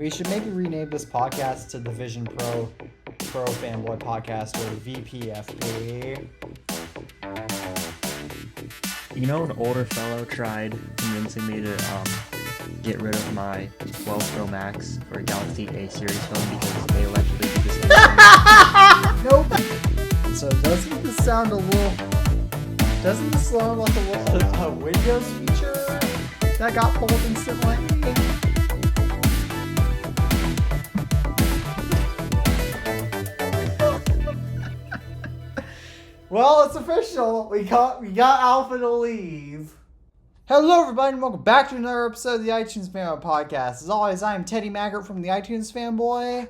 We should maybe rename this podcast to the Vision Pro Fanboy Podcast or VPFP. You know, an older fellow tried convincing me to get rid of my 12 Pro Max for a Galaxy A series phone because they allegedly do the same thing. Nope. So doesn't this sound a little... Doesn't this sound like a Windows feature that got pulled instantly? Well, it's official. We got Alpha to leave. Hello, everybody, and welcome back to another episode of the iTunes Fanboy Podcast. As always, I am Teddy Maggart from the iTunes Fanboy.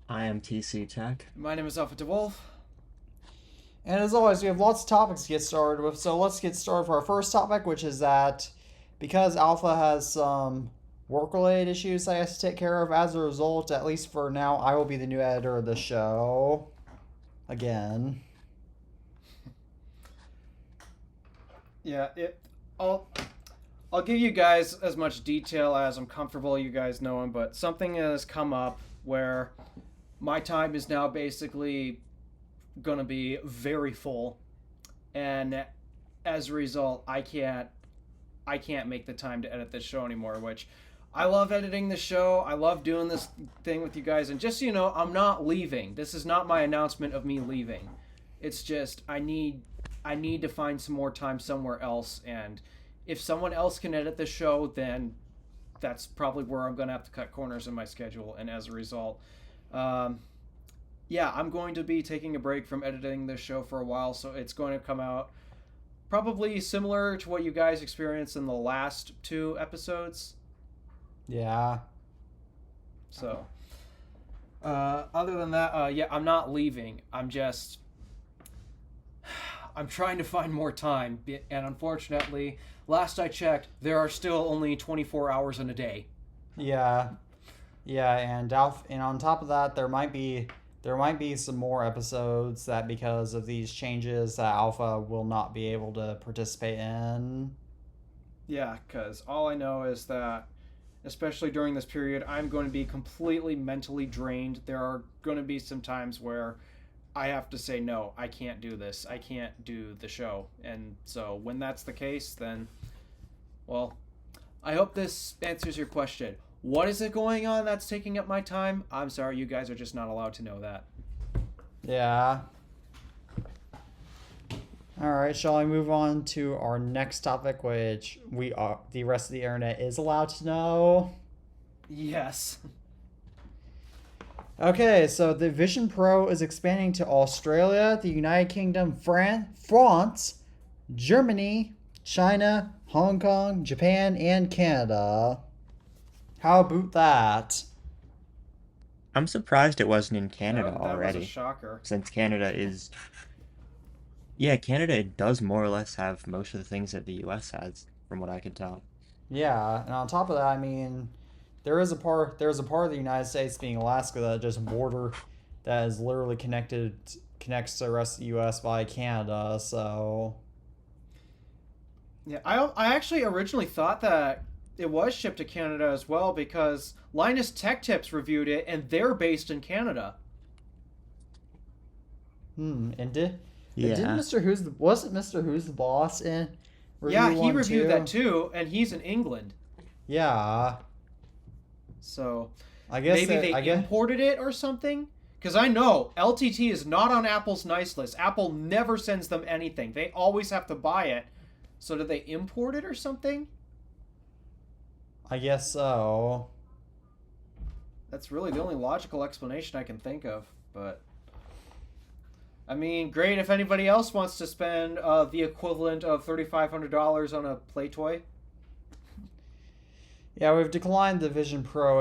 I am TC Tech. My name is Alpha DeWolf. And as always, we have lots of topics to get started with. So let's get started for our first topic, which is that because Alpha has some work-related issues I have to take care of, as a result, at least for now, I will be the new editor of the show. Again. Yeah, I'll give you guys as much detail as I'm comfortable you guys knowing, but something has come up where my time is now basically gonna be very full, and as a result, I can't make the time to edit this show anymore, which I love editing the show. I love doing this thing with you guys, and just so you know, I'm not leaving. This is not my announcement of me leaving. It's just I need to find some more time somewhere else, and if someone else can edit the show, then that's probably where I'm going to have to cut corners in my schedule, and as a result, yeah, I'm going to be taking a break from editing this show for a while, so it's going to come out probably similar to what you guys experienced in the last 2 episodes. Yeah. So, other than that, yeah, I'm not leaving. I'm trying to find more time, and unfortunately, last I checked, there are still only 24 hours in a day. Yeah. Yeah, and on top of that, there might be some more episodes that because of these changes that Alpha will not be able to participate in. Yeah, because all I know is that, especially during this period, I'm going to be completely mentally drained. There are going to be some times where I have to say, no, I can't do this. I can't do the show. And so when that's the case, then, well, I hope this answers your question. What is it going on that's taking up my time? I'm sorry, you guys are just not allowed to know that. Yeah. All right, shall I move on to our next topic, which the rest of the internet is allowed to know? Yes. Okay, so the Vision Pro is expanding to Australia, the United Kingdom, France, Germany, China, Hong Kong, Japan, and Canada. How about that? I'm surprised it wasn't in Canada already. That was a shocker. Since Canada is... Yeah, Canada does more or less have most of the things that the U.S. has, from what I can tell. Yeah, and on top of that, I mean, there's a part of the United States, being Alaska, that just border that is literally connects to the rest of the U.S. by Canada. So yeah, I actually originally thought that it was shipped to Canada as well because Linus Tech Tips reviewed it, and they're based in Canada. Didn't Mr. Wasn't Mr. Who's the Boss in? Yeah, he reviewed that too, and he's in England. Yeah. So I guess maybe they imported it or something. Because I know LTT is not on Apple's nice list. Apple never sends them anything. They always have to buy it. So did they import it or something? I guess so. That's really the only logical explanation I can think of, but I mean, great if anybody else wants to spend the equivalent of $3,500 on a Play Toy. Yeah, we've declined the Vision Pro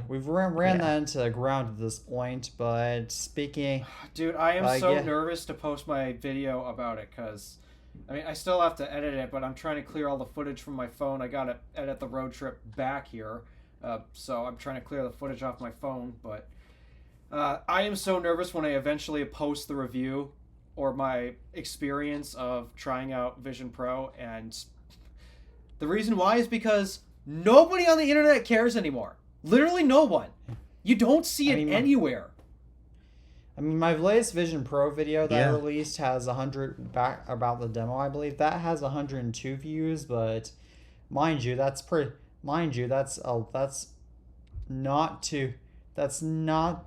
we've ran that into the ground at this point, but speaking... Dude, I am so nervous to post my video about it, because, I mean, I still have to edit it, but I'm trying to clear all the footage from my phone. I gotta edit the road trip back here, so I'm trying to clear the footage off my phone, but... I am so nervous when I eventually post the review or my experience of trying out Vision Pro, and the reason why is because Nobody on the internet cares anymore. Literally no one. You don't see it anywhere. I mean, my latest Vision Pro video that I Yeah. released has 100 back about the demo. I believe that has 102 views, but mind you, that's not too. That's not.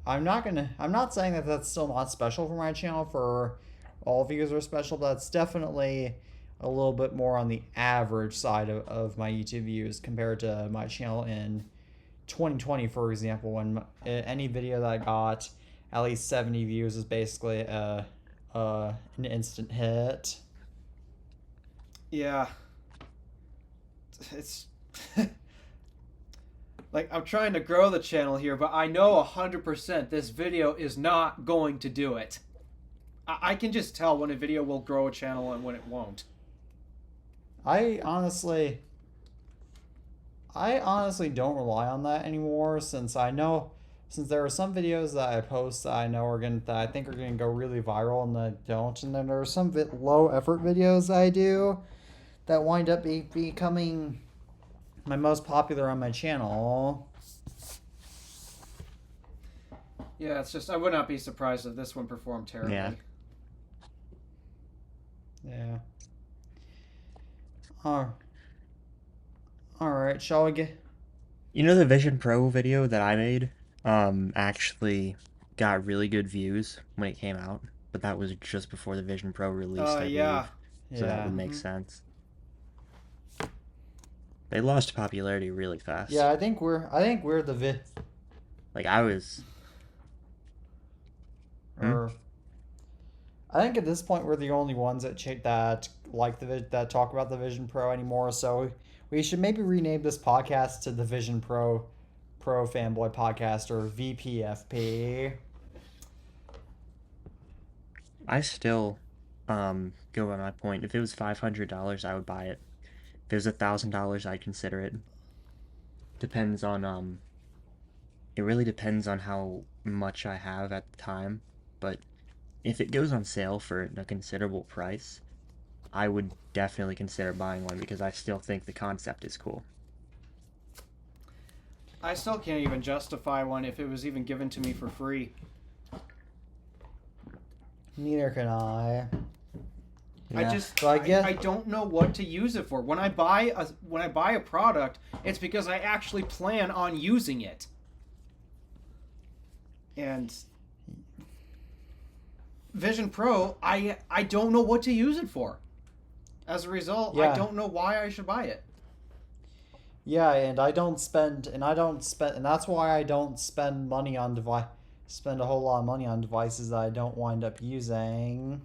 I'm not saying that that's still not special for my channel. For all views are special, but that's definitely a little bit more on the average side of my YouTube views compared to my channel in 2020, for example, when any video that I got at least 70 views is basically an instant hit. Yeah. It's like I'm trying to grow the channel here, but I know 100% this video is not going to do it. I can just tell when a video will grow a channel and when it won't. I honestly don't rely on that anymore, since there are some videos that I post that I think are gonna go really viral and that don't, and then there are some low effort videos that I do that wind up becoming my most popular on my channel. Yeah, it's just I would not be surprised if this one performed terribly. Yeah. Yeah. All right, shall we get? You know, the Vision Pro video that I made actually got really good views when it came out, but that was just before the Vision Pro released, I yeah. believe. So that would make sense. They lost popularity really fast. Yeah, I think we're the Like I was. or I think at this point we're the only ones that that talk about the Vision Pro anymore. So we should maybe rename this podcast to the Vision Pro Fanboy Podcast, or VPFP. I still go by my point. If it was $500, I would buy it. If it was $1,000, I'd consider it. Depends on it really depends on how much I have at the time, but if it goes on sale for a considerable price, I would definitely consider buying one because I still think the concept is cool. I still can't even justify one if it was even given to me for free. Neither can I. Yeah. I don't know what to use it for. When I buy a product, it's because I actually plan on using it. And Vision Pro, I don't know what to use it for. As a result, I don't know why I should buy it. Yeah, and that's why I don't spend a whole lot of money on devices that I don't wind up using,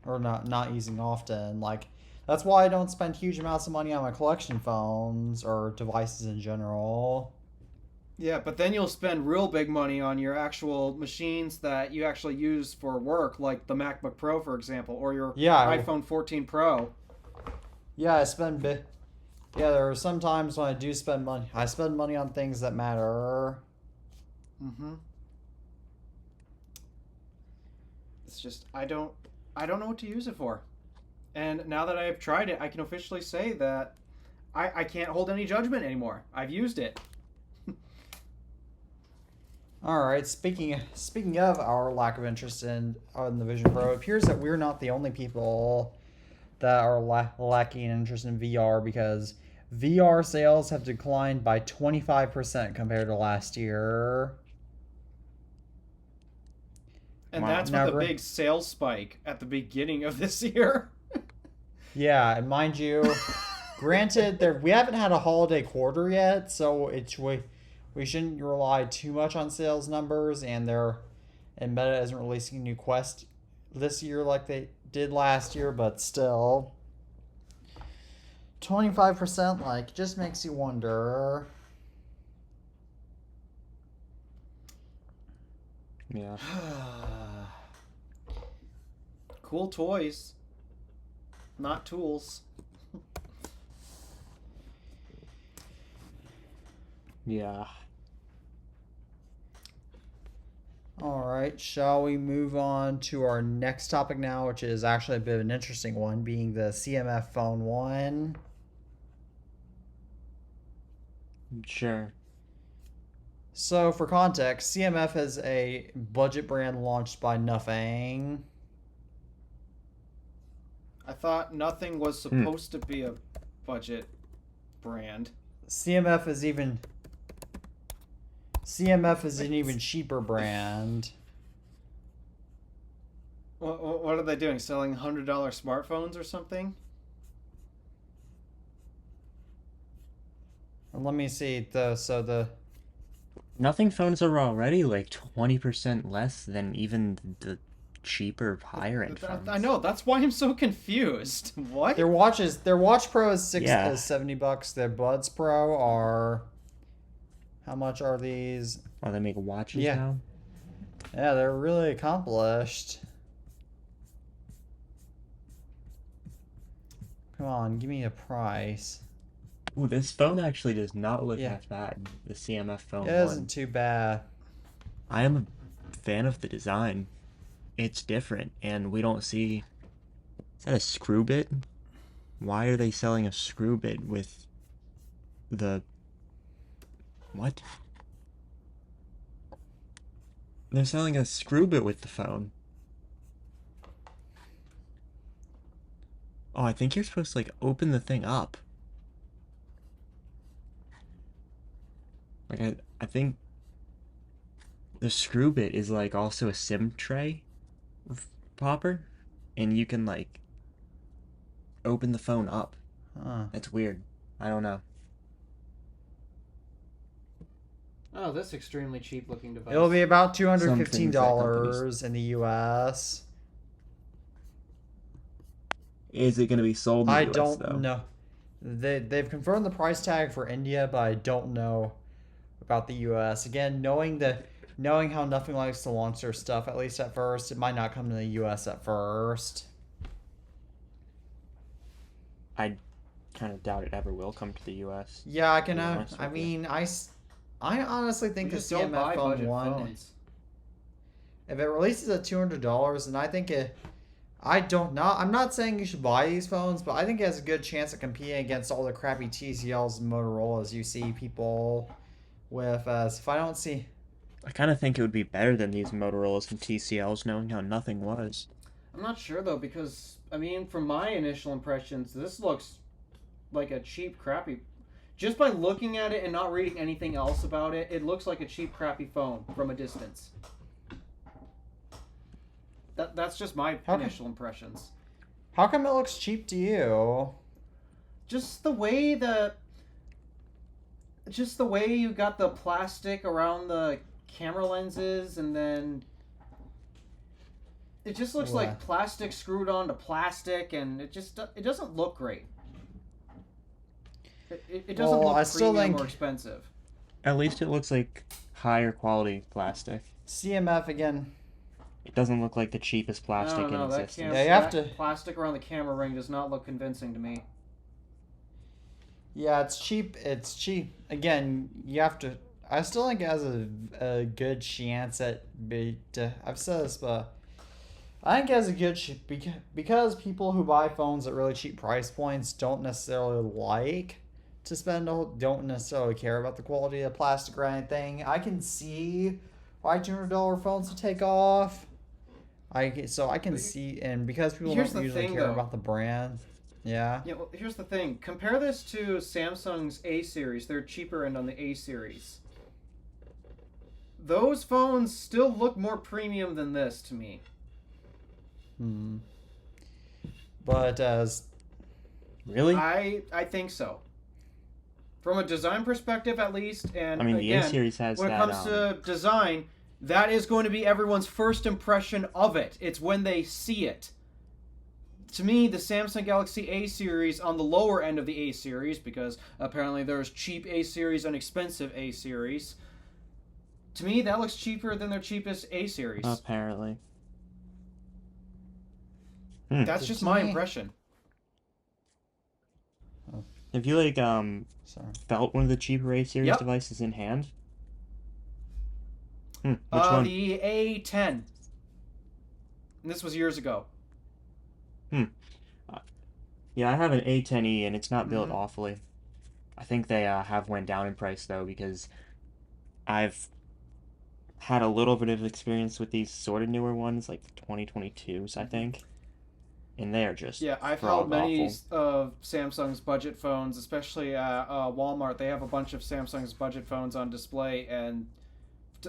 or not using often. Like, that's why I don't spend huge amounts of money on my collection phones or devices in general. Yeah, but then you'll spend real big money on your actual machines that you actually use for work, like the MacBook Pro, for example, or your iPhone 14 Pro. Yeah, there are some times when I do spend money. I spend money on things that matter. Mm-hmm. It's just I don't know what to use it for. And now that I've tried it, I can officially say that I can't hold any judgment anymore. I've used it. All right. Speaking of our lack of interest in the Vision Pro, it appears that we're not the only people that are lacking interest in VR, because VR sales have declined by 25% compared to last year. And that's with a big sales spike at the beginning of this year. Yeah, and mind you, granted, we haven't had a holiday quarter yet, so we shouldn't rely too much on sales numbers, and Meta isn't releasing a new Quest this year like they did last year, but still, 25% just makes you wonder. Yeah. Cool toys, not tools. Yeah. All right, shall we move on to our next topic now, which is actually a bit of an interesting one, being the CMF Phone 1. Sure. So, for context, CMF is a budget brand launched by Nothing. I thought nothing was supposed to be a budget brand. CMF is even. CMF is an even cheaper brand. What are they doing? Selling $100 smartphones or something? Let me see. The Nothing phones are already like 20% less than even the cheaper higher end phones. I know. That's why I'm so confused. What? their Watch Pro is Yeah. is $70. Their Buds Pro are. How much are these? Oh, they make watches Yeah. now? Yeah, they're really accomplished. Come on, give me a price. Ooh, this phone actually does not look Yeah. half bad. The CMF phone It isn't too bad. I am a fan of the design. It's different, and we don't see... Is that a screw bit? Why are they selling a screw bit with the... What? They're selling a screw bit with the phone. Oh, I think you're supposed to, like, open the thing up. Like, I think the screw bit is, like, also a SIM tray popper, and you can, like, open the phone up. Huh. That's weird. I don't know. Oh, this extremely cheap looking device. It'll be about Some things that $215 in the US. Is it going to be sold in the I US, don't though? know. They've confirmed the price tag for India, but I don't know about the US. Again, knowing how Nothing likes to launch their stuff, at least at first, it might not come to the US at first. I kind of doubt it ever will come to the US. Yeah, I can. To be honest I with you. mean, I honestly think We the just don't buy CMF phone budget one. phones. If it releases at $200, then I think it. I'm not saying you should buy these phones, but I think it has a good chance of competing against all the crappy TCLs and Motorola's you see people with. If I don't see. I kind of think it would be better than these Motorola's and TCLs, knowing how nothing was. I'm not sure though, because I mean, from my initial impressions, this looks like a cheap, crappy. Just by looking at it and not reading anything else about it, it looks like a cheap, crappy phone from a distance. That's just my initial impressions. How come it looks cheap to you? Just the way you got the plastic around the camera lenses, and then it just looks like What? plastic screwed onto plastic, and it doesn't look great. It doesn't Well, look I still premium think- or expensive. At least it looks like higher quality plastic. CMF again. It doesn't look like the cheapest plastic in that existence. Yeah, you have that to- plastic around the camera ring does not look convincing to me. Yeah, it's cheap. It's cheap. Again, you have to. I still think it has a good chance at. I've said this, but I think it has a good because people who buy phones at really cheap price points don't necessarily like to don't necessarily care about the quality of the plastic or anything. I can see why $200 phones to take off. I can see, and because people Here's don't the usually thing, care though. about the brand. Yeah. Yeah, well, here's the thing. Compare this to Samsung's A series. They're cheaper end on the A series. Those phones still look more premium than this to me. But as Really? I think so. From a design perspective, at least, and I mean, the again, A-series has when it that, comes to design, that is going to be everyone's first impression of it. It's when they see it. To me, the Samsung Galaxy A series on the lower end of the A series, because apparently there's cheap A series and expensive A series. To me, that looks cheaper than their cheapest A series. Apparently. That's just my impression. Have you, like, sorry. felt one of the cheaper A-series Yep. devices in hand? Which one? The A10. And this was years ago. Yeah, I have an A10e, and it's not built Mhm. awfully. I think they have went down in price though because I've had a little bit of experience with these sort of newer ones, like the 2022s, I think, and they are just Yeah, I've held frog many awful. of Samsung's budget phones, especially at Walmart. They have a bunch of Samsung's budget phones on display, and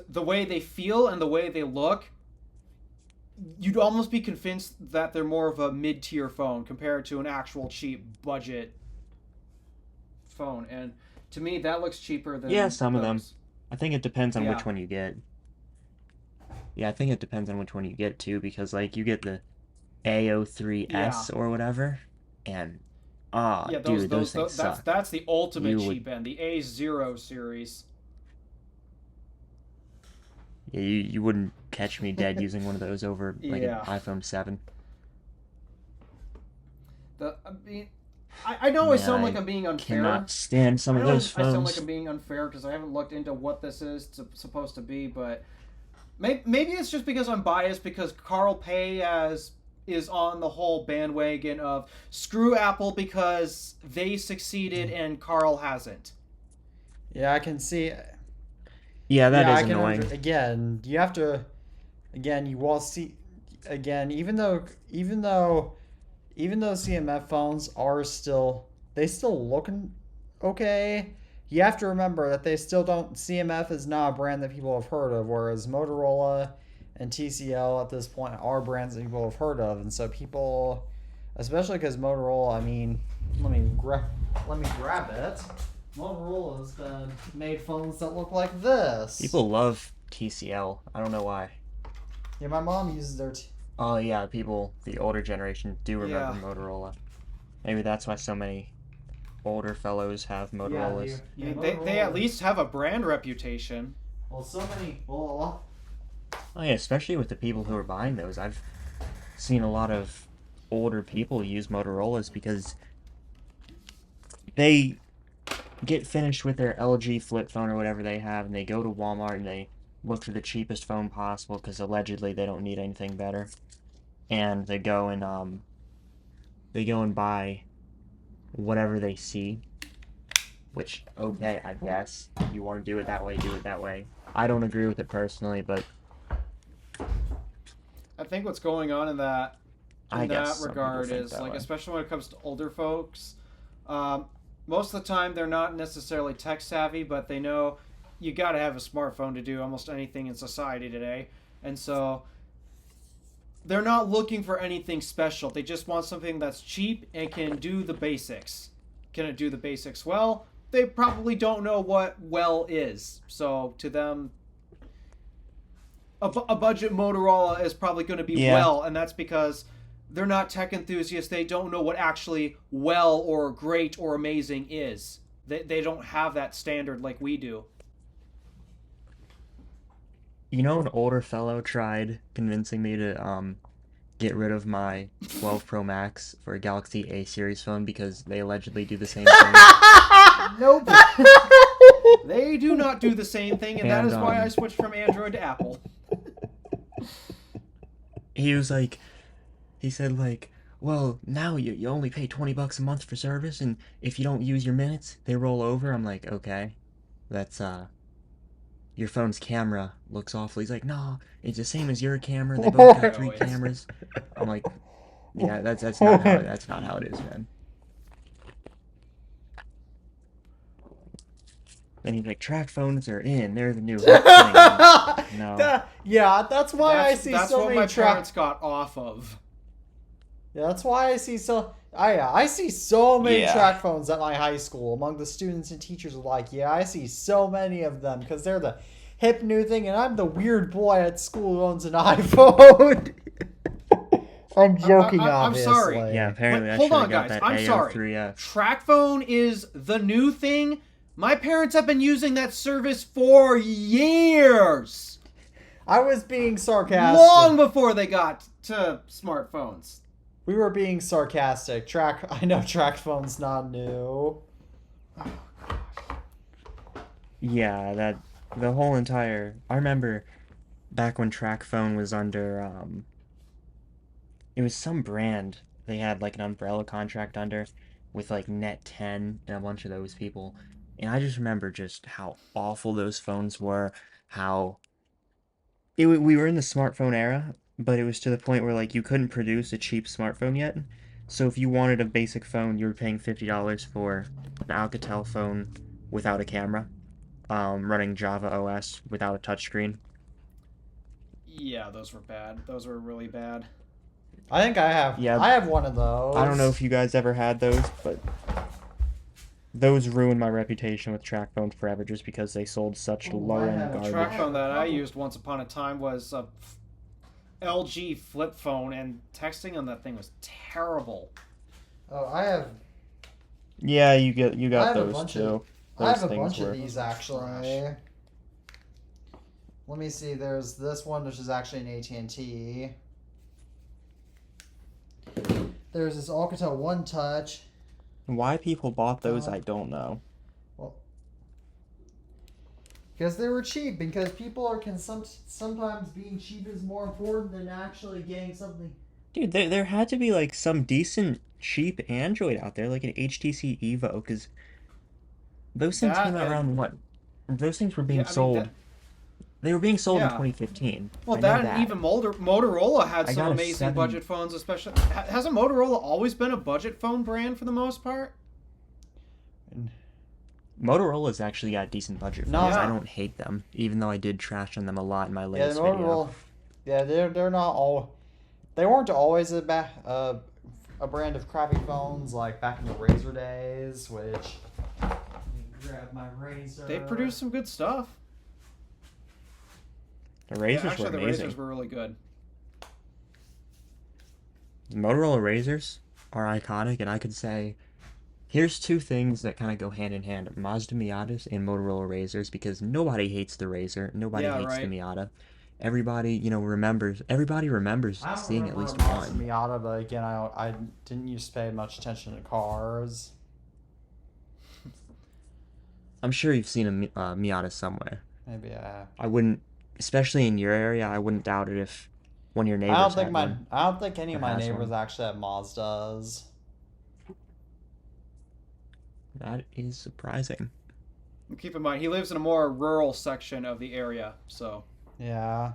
the way they feel and the way they look, you'd almost be convinced that they're more of a mid-tier phone compared to an actual cheap budget phone. And to me, that looks cheaper than Yeah, some of them. those. I think it depends on Yeah. which one you get. Yeah, I think it depends on which one you get too, because like you get the AO3S or whatever, and Yeah, dude, those things suck. that's the ultimate You cheap would, end, the A0 series. yeah, you wouldn't catch me dead using one of those over like an Yeah. iPhone 7. I mean, I know I Man, sound like I I'm being unfair. cannot stand some I of know those I sound like phones. I'm being unfair because I haven't looked into what this is supposed to be, but maybe it's just because I'm biased because Carl Pei is on the whole bandwagon of screw Apple because they succeeded and Carl hasn't. Yeah, I can see. Yeah, that Yeah, is I can annoying. again. You have to again. You will see again. Even though CMF phones are still they still looking okay. You have to remember that they still don't. CMF is not a brand that people have heard of, whereas Motorola and TCL at this point are brands that people have heard of, and so people, especially because Motorola. I mean, let me grab it. Motorola has been made phones that look like this. People love TCL. I don't know why. Yeah, my mom uses their. Oh yeah, the older generation do remember Yeah. Motorola. Maybe that's why so many older fellows have Motorola's. They at least have a brand reputation. Well, so many. Well, Oh yeah, especially with the people who are buying those. I've seen a lot of older people use Motorola's because they get finished with their LG flip phone or whatever they have, and they go to Walmart and they look for the cheapest phone possible because allegedly they don't need anything better, and they go and buy whatever they see. Which, okay, I guess you want to do it that way, do it that way. I don't agree with it personally, but I think what's going on in that I guess that some people regard think is that like, way. especially when it comes to older folks, most of the time they're not necessarily tech savvy, but they know you got to have a smartphone to do almost anything in society today, and so they're not looking for anything special. They just want something that's cheap and can do the basics. Can it do the basics well? They probably don't know what well is. So to them, a budget Motorola is probably going to be Yeah. well, and that's because they're not tech enthusiasts. They don't know what actually well or great or amazing is. They don't have that standard like we do. You know, an older fellow tried convincing me to get rid of my 12 Pro Max for a Galaxy A series phone because they allegedly do the same thing. Nope. They do not do the same thing, and that And, is why I switched from Android to Apple. He said like, well, now you only pay $20 a month for service, and if you don't use your minutes, they roll over. I'm like, okay, that's your phone's camera looks awful. He's like, no, it's the same as your camera. They both got 3 cameras. I'm like, yeah, that's not how it is, man. Then he's like, track phones are in. They're the new hot thing. No. Yeah, that's why I see That's so what many my track. parents got off of. Yeah, that's why I see so. I see so many Yeah. track phones at my high school. Among the students and teachers are like, yeah, I see so many of them because they're the hip new thing, and I'm the weird boy at school who owns an iPhone. I'm joking, I'm obviously. sorry. Yeah, apparently Wait, I hold should have on, got guys. that I'm sorry. AO3S. TrackPhone is the new thing. My parents have been using that service for years. I was being sarcastic. Long before they got to smartphones. We were being sarcastic. I know track phone's not new. Yeah, the whole entire. I remember back when TrackPhone was under it was some brand they had like an umbrella contract under, with like Net 10 and a bunch of those people. And I just remember just how awful those phones were, how we were in the smartphone era, but it was to the point where like you couldn't produce a cheap smartphone yet. So if you wanted a basic phone, you were paying $50 for an Alcatel phone without a camera, running Java OS without a touchscreen. Yeah, those were bad. Those were really bad. I think I have. Yeah. I have one of those. I don't know if you guys ever had those, but those ruined my reputation with track phones forever just because they sold such Oh, I low-end have a The garbage. track phone that I used once upon a time was a LG flip phone, and texting on that thing was terrible. Oh, I have. Yeah, you I got have a those bunch too. of. I Those have a things bunch were. of these actually. Let me see. There's this one, which is actually an AT&T. There's this Alcatel One Touch. Why people bought those, I don't know. Well, because they were cheap. Because people are sometimes being cheap is more important than actually getting something. Dude, there had to be like some decent cheap Android out there, like an HTC Evo, because those things That came out and- around what? Those things were being Yeah, I mean, sold. They were being sold in Yeah. 2015. Well, I know that and even Motorola had I some got a amazing 7 budget phones, especially. Hasn't Motorola always been a budget phone brand for the most part? Motorola's actually got decent budget No. phones. I Yeah. don't hate them, even though I did trash on them a lot in my Yeah, latest the video. Motorola. Yeah, they're not all. They weren't always a brand of crappy phones like back in the Razor days, which. Let me grab my Razor. They produced some good stuff. The Razors Actually, were the amazing. Razors were really good. The Motorola Razors are iconic, and I could say here's two things that kind of go hand in hand: Mazda Miatas and Motorola Razors, because nobody hates the Razor, nobody Yeah, hates right. the Miata. Everybody, remembers. Everybody remembers I don't seeing at remember least a Mazda one. Miata, but again, I didn't used to pay much attention to cars. I'm sure you've seen a Miata somewhere. Maybe I wouldn't, especially in your area, I wouldn't doubt it if one of your neighbors I don't think had my one. I don't think any of or my has neighbors one. actually have Mazdas. That is surprising. Keep in mind, he lives in a more rural section of the area, so. Yeah.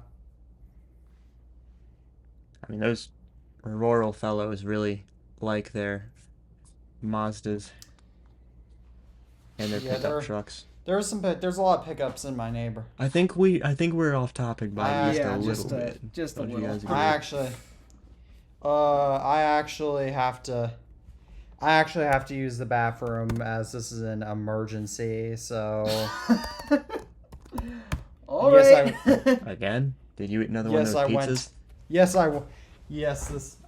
I mean, those rural fellows really like their Mazdas and their Yeah, pickup they're- trucks. There's a lot of pickups in my neighbor. I think we're off topic by just Yeah, a little just a- bit. just a Don't you little. guys agree? I actually have to use the bathroom as this is an emergency. So All Yes, right. Again? Did you eat another Yes, one I of those went. pizzas?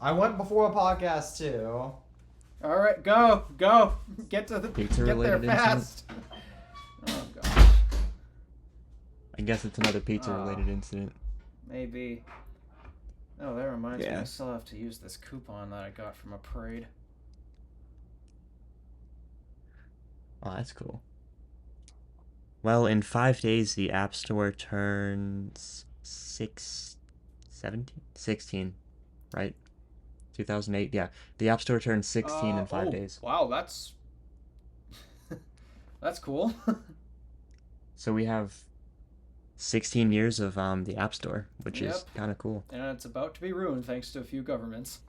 I went before a podcast too. All right, go. Get to the Pizza get there related incident? fast. Oh gosh, I guess it's another pizza related incident. maybe. Oh, that reminds me. Yeah. I still have to use this coupon that I got from a parade. Oh, that's cool. Well, in 5 days, the App Store turns 16, right? 2008, yeah. The App Store turns 16 in 5 days. Wow, that's that's cool. So we have 16 years of the App Store, which is Yep. kind of cool. And it's about to be ruined thanks to a few governments.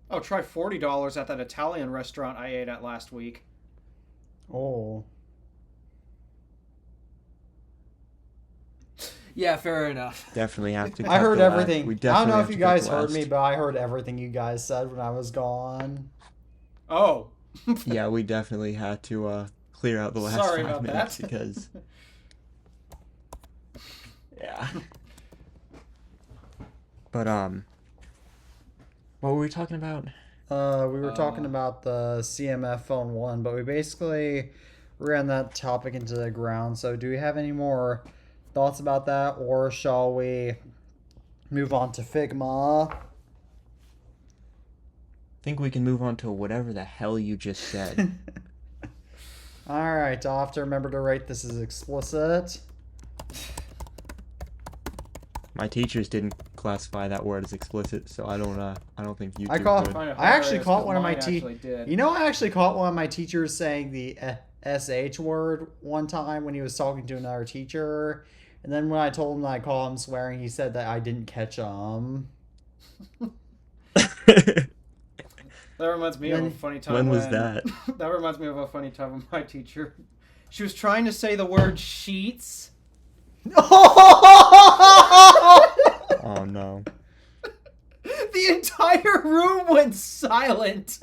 Oh, try $40 at that Italian restaurant I ate at last week. Oh. Yeah, fair enough. Definitely have to. I cut heard the last- everything. we I don't definitely know have if you to cut guys the heard me, last- but I heard everything you guys said when I was gone. Oh. Yeah, we definitely had to clear out the last Sorry 5 about minutes that. because. Yeah. But what were we talking about? We were talking about the CMF Phone 1, but we basically ran that topic into the ground. So do we have any more thoughts about that, or shall we move on to Figma? think we can move on to whatever the hell you just said. Alright, I'll have to remember to rate this as explicit. My teachers didn't classify that word as explicit, so I don't think you I two caught- would. Find it I actually hilarious, caught but one of my mine actually did. You know, I actually caught one of my teachers saying the SH word one time when he was talking to another teacher. And then when I told him that I called him swearing, he said that I didn't catch him. That reminds me of a funny time. When was that? That reminds me of a funny time with my teacher. She was trying to say the word sheets. Oh no. The entire room went silent.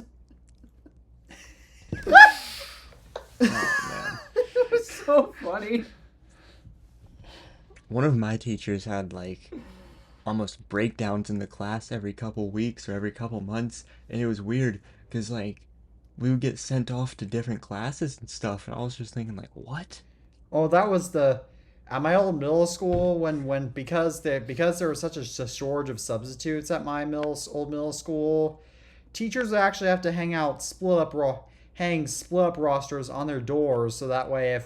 Oh man. It was so funny. One of my teachers had like almost breakdowns in the class every couple weeks or every couple months, and it was weird because like we would get sent off to different classes and stuff, and I was just thinking like, what? Oh, that was at my old middle school when because there was such a shortage of substitutes at my old middle school, teachers would actually have to hang split up rosters on their doors so that way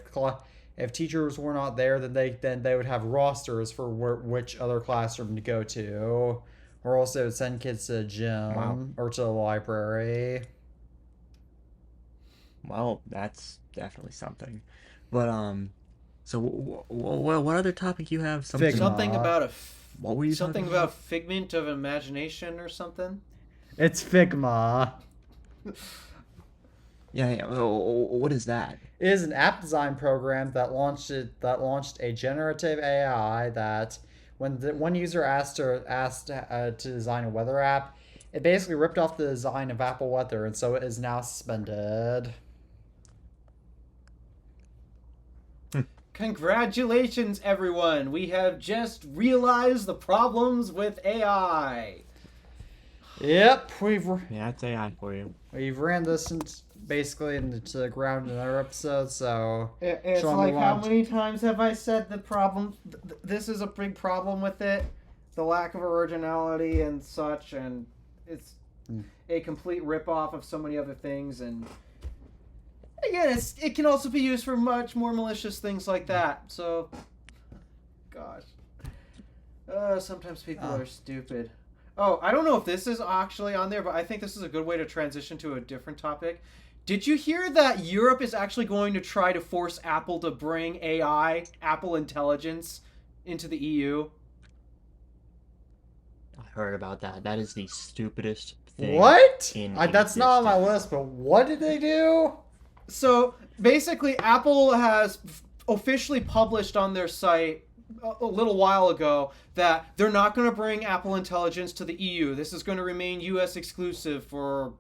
if teachers were not there, then they would have rosters for which other classroom to go to, or also would send kids to the gym Wow. or to the library. Well, that's definitely something. But so what other topic you have? Something. Figma. Something about What were you something talking about figment of imagination or something. It's Figma. Yeah. What is that? It is an app design program that launched a generative AI that when one user asked to design a weather app, it basically ripped off the design of Apple Weather, and so it is now suspended. Congratulations, everyone! We have just realized the problems with AI. Yep, Yeah, that's AI for you. we've ran this basically into the ground in our episode, so It's Sean, like, we how want- many times have I said the problem? This is a big problem with it. The lack of originality and such, and it's a complete ripoff of so many other things. And again, it can also be used for much more malicious things like that. So, gosh, sometimes people are stupid. Oh, I don't know if this is actually on there, but I think this is a good way to transition to a different topic. Did you hear that Europe is actually going to try to force Apple to bring AI, Apple Intelligence, into the EU? I heard about that. That is the stupidest thing. what? in That's not on my existence. list, but what did they do? So basically, Apple has officially published on their site a little while ago that they're not going to bring Apple Intelligence to the EU. This is going to remain US exclusive for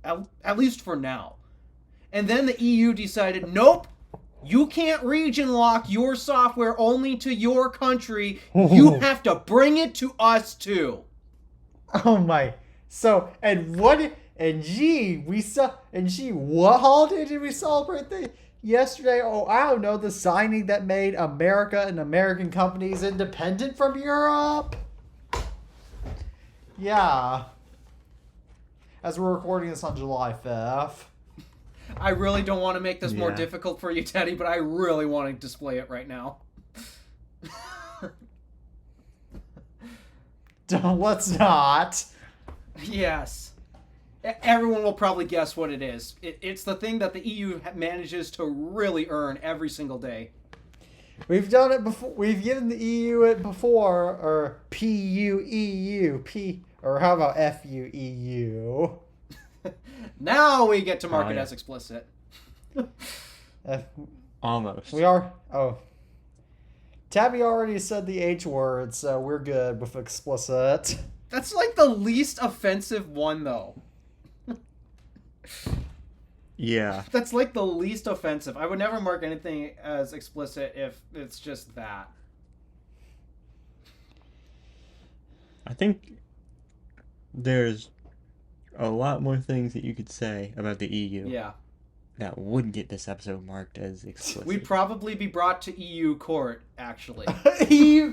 at least for now. And then the EU decided, nope, you can't region lock your software only to your country. You have to bring it to us too. Oh my! So what holiday did we celebrate yesterday? Oh, I don't know, the signing that made America and American companies independent from Europe. Yeah. As we're recording this on July 5th. I really don't want to make this more Yeah. difficult for you, Teddy, but I really want to display it right now. Let's not. Yes. Everyone will probably guess what it is. It's the thing that the EU manages to really earn every single day. We've done it before. We've given the EU it before, or PUEU, or how about FUEU? Now we get to mark it yeah. as explicit. Almost. We are. Oh. Tabby already said the H word, so we're good with explicit. That's like the least offensive one, though. Yeah. That's like the least offensive. I would never mark anything as explicit if it's just that. I think there's a lot more things that you could say about the EU Yeah. that would get this episode marked as explicit. We'd probably be brought to EU court, actually. EU.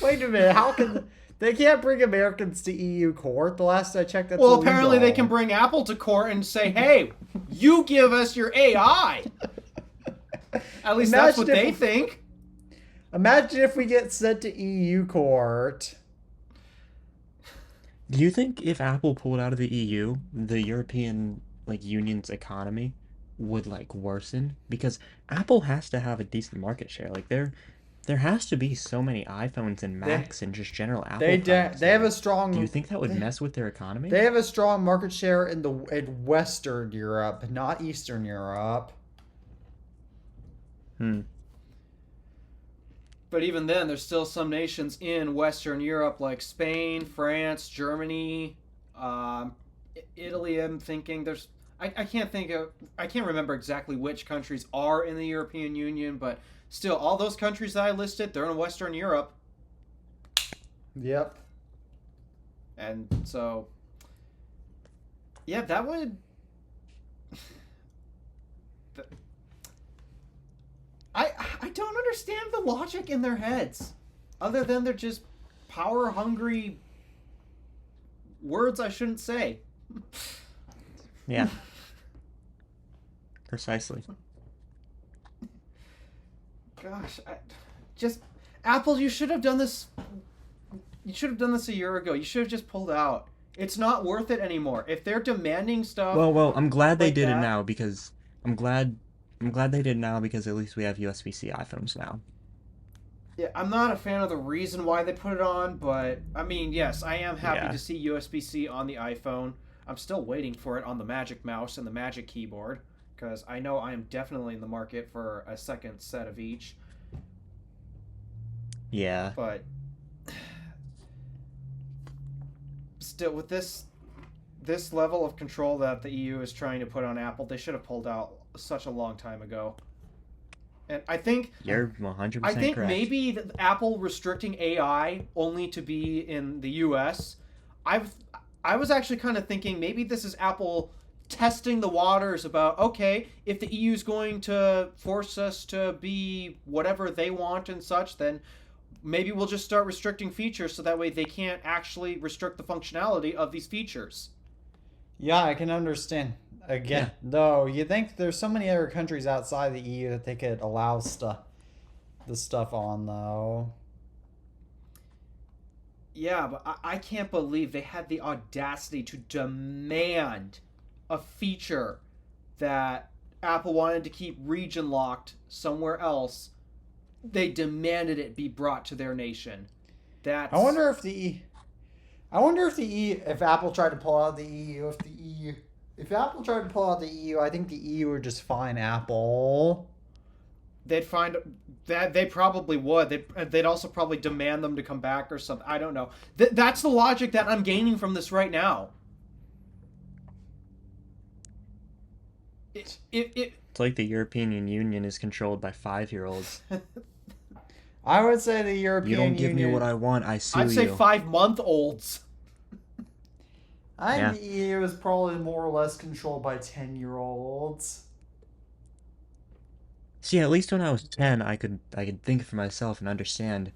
Wait a minute. How can They can't bring Americans to EU court. The last I checked, that's Well, illegal. apparently they can bring Apple to court and say, "Hey, you give us your AI." At least that's what they think. Imagine if we get sent to EU court. Do you think if Apple pulled out of the EU, the European Union's economy would worsen? Because Apple has to have a decent market share. There has to be so many iPhones and Macs and just general Apple products. They have a strong. Do you think that would mess with their economy? They have a strong market share in Western Europe, not Eastern Europe. But even then, there's still some nations in Western Europe like Spain, France, Germany, Italy. I'm thinking I can't remember exactly which countries are in the European Union, but still, all those countries that I listed, they're in Western Europe. Yep. And so, yeah, that would. I don't understand the logic in their heads, other than they're just power hungry words I shouldn't say. Yeah. Precisely. Gosh, Apple, you should have done this. You should have done this a year ago. You should have just pulled out. It's not worth it anymore. If they're demanding stuff. Well, I'm glad they did it now because I'm glad they did it now because at least we have USB-C iPhones now. Yeah, I'm not a fan of the reason why they put it on, but I mean, yes, I am happy to see USB-C on the iPhone. I'm still waiting for it on the Magic Mouse and the Magic Keyboard because I know I am definitely in the market for a second set of each. Yeah. But still, with this level of control that the EU is trying to put on Apple, they should have pulled out such a long time ago. And I think you're 100% I think correct. Maybe Apple restricting AI only to be in the US. I was actually kind of thinking maybe this is Apple testing the waters about, okay, if the EU is going to force us to be whatever they want and such, then maybe we'll just start restricting features so that way they can't actually restrict the functionality of these features. Yeah, I can understand. Again, though, you think there's so many other countries outside the EU that they could allow the stuff on, though. Yeah, but I can't believe they had the audacity to demand a feature that Apple wanted to keep region locked somewhere else. They demanded it be brought to their nation. That's... I wonder if Apple tried to pull out the EU, if Apple tried to pull out the EU, I think the EU would just fine Apple. They'd find that they probably would. They'd also probably demand them to come back or something. I don't know. That's the logic that I'm gaining from this right now. It's like the European Union is controlled by 5-year-olds. I would say the European Union... You don't give me what I want, I sue you. I'd say 5-month-olds. I think the EU is probably more or less controlled by 10-year-olds. See, at least when I was 10, I could think for myself and understand.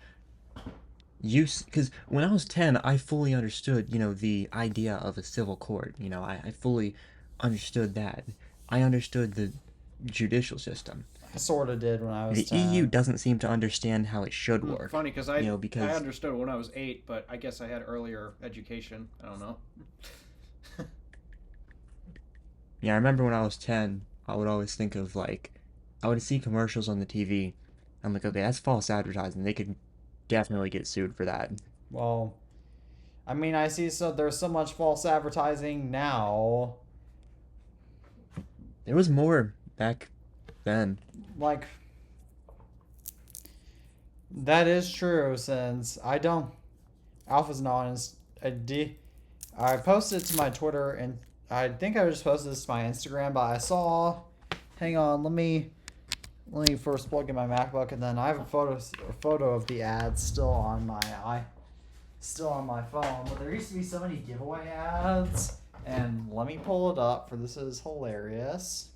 Because when I was 10, I fully understood, the idea of a civil court. I fully understood that. I understood the judicial system. I sort of did when I was 10. The EU doesn't seem to understand how it should work. Funny, because I understood when I was 8, but I guess I had earlier education. I don't know. Yeah, I remember when I was 10, I would always think of, I would see commercials on the TV. I'm like, okay, that's false advertising. They could definitely get sued for that. Well, I mean, I see there's so much false advertising now. There was more back then. That is true, since Alpha's not I posted it to my Twitter, and I think I just posted this to my Instagram, but I saw, hang on, let me first plug in my MacBook, and then I have a photo of the ads still on my phone, but there used to be so many giveaway ads, and let me pull it up, for this is hilarious.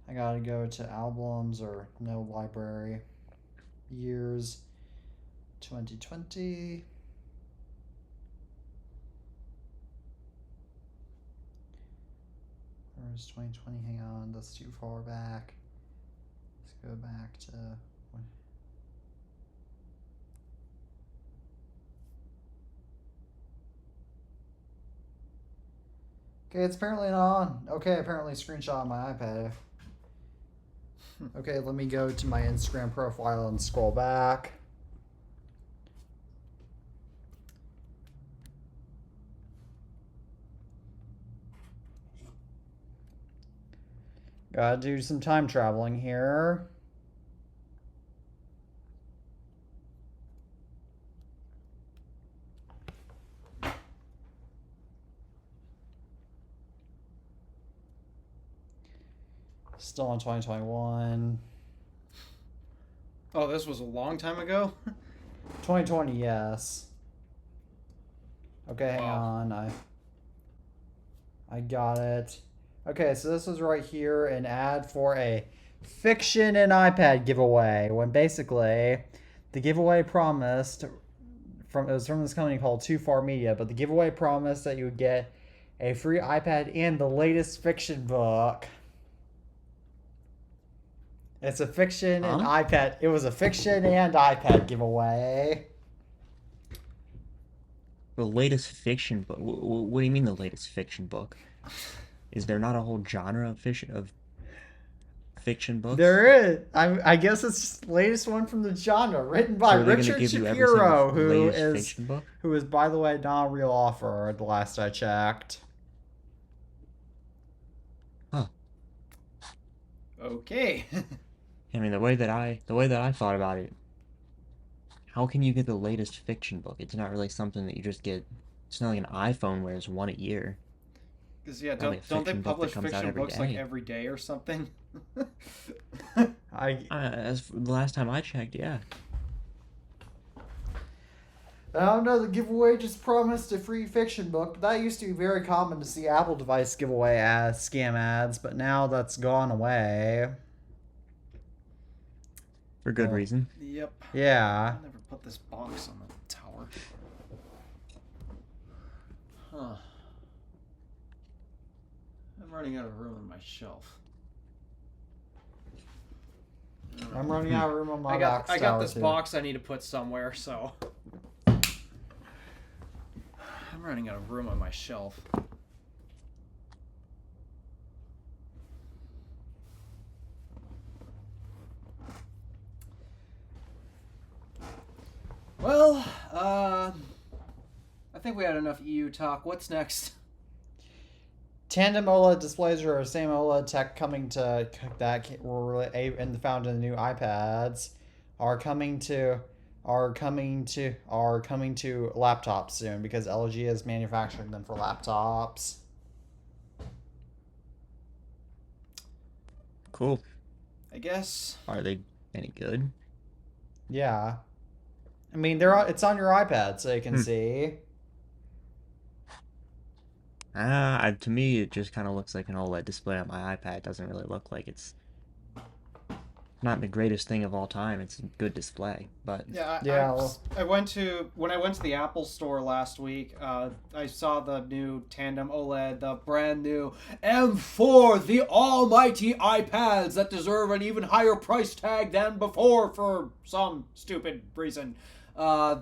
I gotta go to albums or no library. Years 2020. Where's 2020? Hang on, that's too far back. Let's go back to. Okay, it's apparently not on. Okay, apparently screenshot on my iPad. Okay, let me go to my Instagram profile and scroll back. Gotta do some time traveling here. Still in 2021. Oh, this was a long time ago? 2020, yes. Okay, hang Wow. on. I got it. Okay, so this was right here, an ad for a fiction and iPad giveaway. When basically the giveaway promised it was from this company called Too Far Media, but the giveaway promised that you would get a free iPad and the latest fiction book. It's a fiction and iPad. It was a fiction and iPad giveaway. The latest fiction book. What do you mean the latest fiction book? Is there not a whole genre of fiction books? There is. I guess it's just the latest one from the genre, written by So they're gonna Richard give you every Shapiro, single who latest is fiction book? by the way not a real author. The last I checked. Huh. Okay. I mean, the way that I thought about it, how can you get the latest fiction book? It's not really something that you just get. It's not like an iPhone where it's one a year. Because, yeah, Probably a don't they fiction book that publish comes out fiction every books like day. every day or something? As for the last time I checked, yeah. I don't know. The giveaway just promised a free fiction book, but that used to be very common to see Apple device giveaway ads, scam ads, but now that's gone away. For good Well, reason. Yep. Yeah. I'll never put this box on the tower. Huh. I'm running out of room on my shelf. I'm running out of room on my I got box. this box I need to put somewhere, so I'm running out of room on my shelf. Well, I think we had enough EU talk. What's next? Tandem OLED displays are the same OLED tech coming to that were and found in the new iPads are coming to laptops soon because LG is manufacturing them for laptops. Cool. I guess. Are they any good? Yeah. I mean, it's on your iPad so you can see. To me, it just kind of looks like an OLED display on my iPad. It doesn't really look like it's not the greatest thing of all time. It's a good display, but when I went to the Apple store last week, I saw the new Tandem OLED, the brand new M4, the almighty iPads that deserve an even higher price tag than before for some stupid reason. I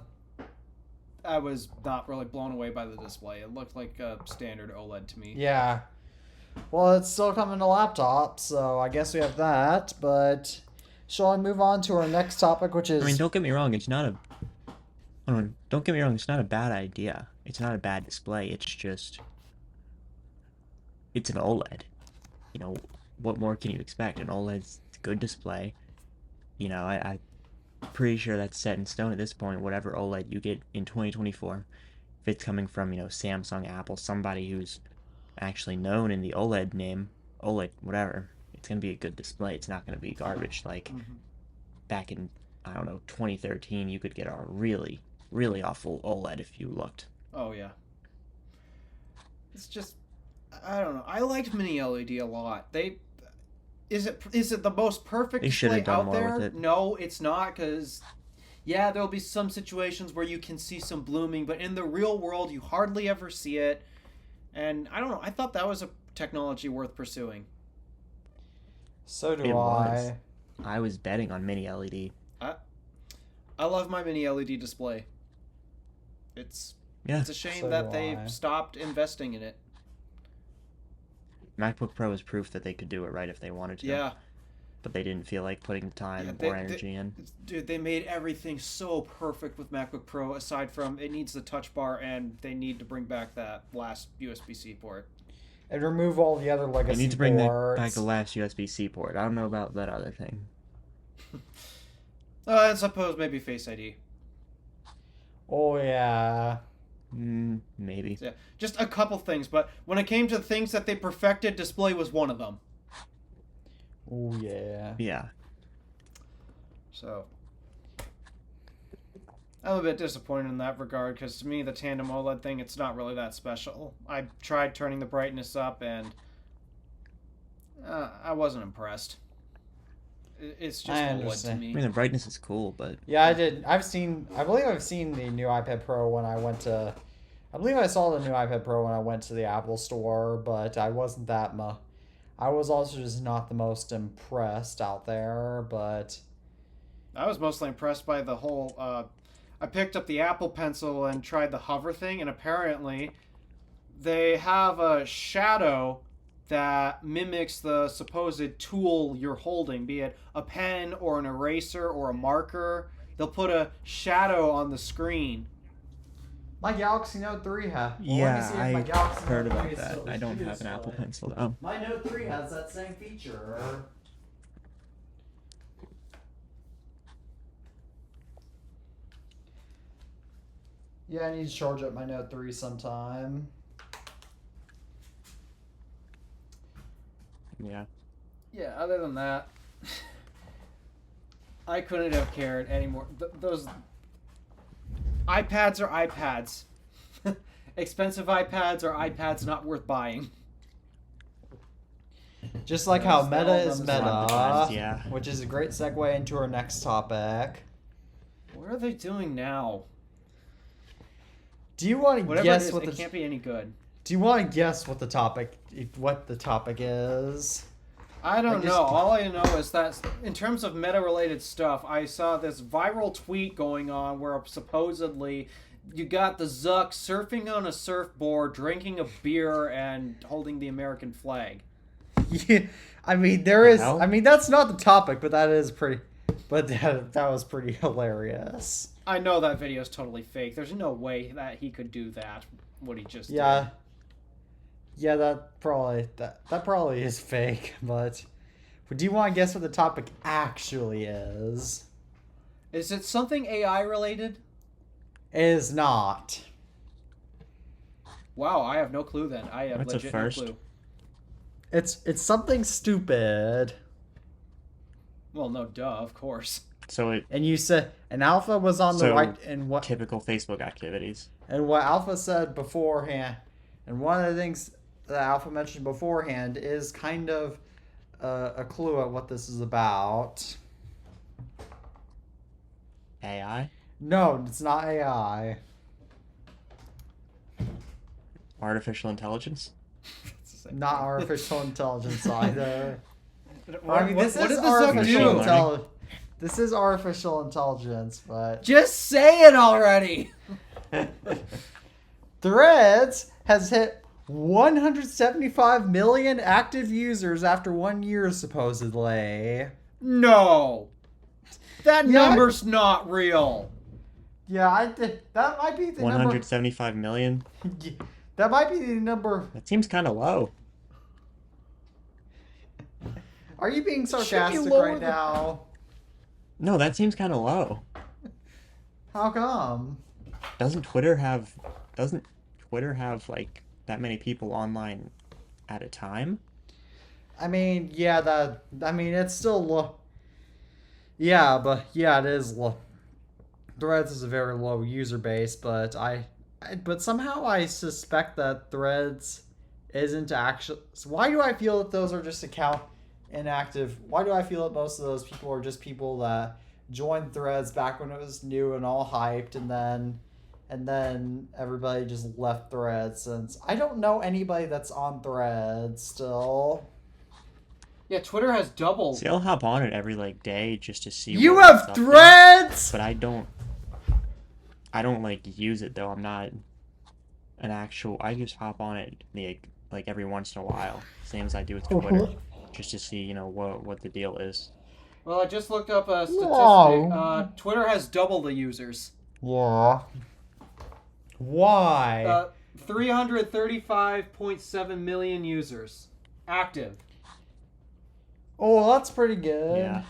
was not really blown away by the display. It looked like a standard OLED to me. Yeah. Well, it's still coming to laptops, so I guess we have that, but shall I move on to our next topic, which is... I mean, don't get me wrong, it's not a bad idea. It's not a bad display, it's just... It's an OLED. You know, what more can you expect? An OLED's a good display. You know, I'm pretty sure that's set in stone at this point, whatever OLED you get in 2024. If it's coming from, Samsung, Apple, somebody who's actually known in the OLED name, OLED, whatever, it's going to be a good display. It's not going to be garbage like back in, 2013, you could get a really, really awful OLED if you looked. Oh, yeah. It's just, I don't know. I liked Mini LED a lot. Is it the most perfect They should display have done out more there? with it. No, it's not, because, yeah, there'll be some situations where you can see some blooming, but in the real world, you hardly ever see it. And I don't know, I thought that was a technology worth pursuing. So do It was. I. I was betting on mini LED. I love my mini LED display. It's Yeah. a shame So that do they I. stopped investing in it. MacBook Pro is proof that they could do it right if they wanted to. Yeah. But they didn't feel like putting the time Yeah, or energy in. Dude, they made everything so perfect with MacBook Pro, aside from it needs the touch bar and they need to bring back that last USB-C port. And remove all the other They legacy need to bring ports. back the last USB-C port. I don't know about that other thing. I suppose maybe Face ID. Oh, yeah. Maybe. Yeah, just a couple things, but when it came to things that they perfected, display was one of them. Oh, yeah. Yeah. So, I'm a bit disappointed in that regard, because to me, the tandem OLED thing, it's not really that special. I tried turning the brightness up, and I wasn't impressed. It's just I OLED to understand. me. I mean, the brightness is cool, but Yeah, I did. I believe I've seen the new iPad Pro when I went to. I believe I saw the new iPad Pro when I went to the Apple Store, but I wasn't that I was also just not the most impressed out there, but. I was mostly impressed by the whole. I picked up the Apple Pencil and tried the hover thing, and apparently, they have a shadow that mimics the supposed tool you're holding, be it a pen or an eraser or a marker. They'll put a shadow on the screen. My Galaxy Note 3 has. yeah, I heard about that. I don't have an Apple Pencil though. My Note 3 has that same feature. Yeah, I need to charge up my Note 3 sometime. Yeah. Yeah, other than that, I couldn't have cared anymore. Those iPads are iPads. Expensive iPads are iPads not worth buying. Just like how Those- meta all is them meta, sometimes, yeah. which is a great segue into our next topic. What are they doing now? Do you want to Whatever guess it is, what it the can't be any good. Do you want to guess what the topic is? I don't just- know. All I know is that in terms of meta-related stuff, I saw this viral tweet going on where supposedly you got the Zuck surfing on a surfboard, drinking a beer, and holding the American flag. Yeah, I mean there is. hell? I mean that's not the topic, but that is pretty. But that was pretty hilarious. I know that video is totally fake. There's no way that he could do that. What he just Yeah. did. Yeah, that probably is fake. But do you want to guess what the topic actually is? Is it something AI related? It is not. Wow, I have no clue then. I have That's a legit first. no clue. It's something stupid. Well, no, duh, of course. So it And you said and Alpha was on the So, right and what typical Facebook activities. and what Alpha said beforehand, and one of the things that Alpha mentioned beforehand is kind of a clue at what this is about. AI, No, it's not AI. artificial intelligence. Not artificial intelligence either. What, I mean, what- this what is did the Zuck artificial do? Machine intelligence. This is artificial intelligence, but Just say it already! Threads has hit 175 million active users after 1 year, supposedly. No! That Yeah, number's not real. Yeah, that might be the 175 million. number. That might be the number. That seems kind of low. Are you being should be sarcastic lower right than- now? No, that seems kind of low. How come? Doesn't Twitter have like that many people online at a time? I mean, yeah, it's still low. Yeah, but yeah, it is low. Threads is a very low user base, but but somehow I suspect that Threads isn't actually. So why do I feel that those are just account inactive? Why do I feel that most of those people are just people that joined Threads back when it was new and all hyped, and then and then everybody just left Threads since I don't know anybody that's on Threads still. Yeah, Twitter has doubled. See, I'll hop on it every like day just to see. You what's have up there. Threads? But I don't like use it though. I'm not an actual. I just hop on it like every once in a while, same as I do with Twitter, just to see what the deal is. Well, I just looked up a statistic. Wow. Twitter has double the users. Yeah. Why? 335.7 million users active. Oh, that's pretty good. Yeah.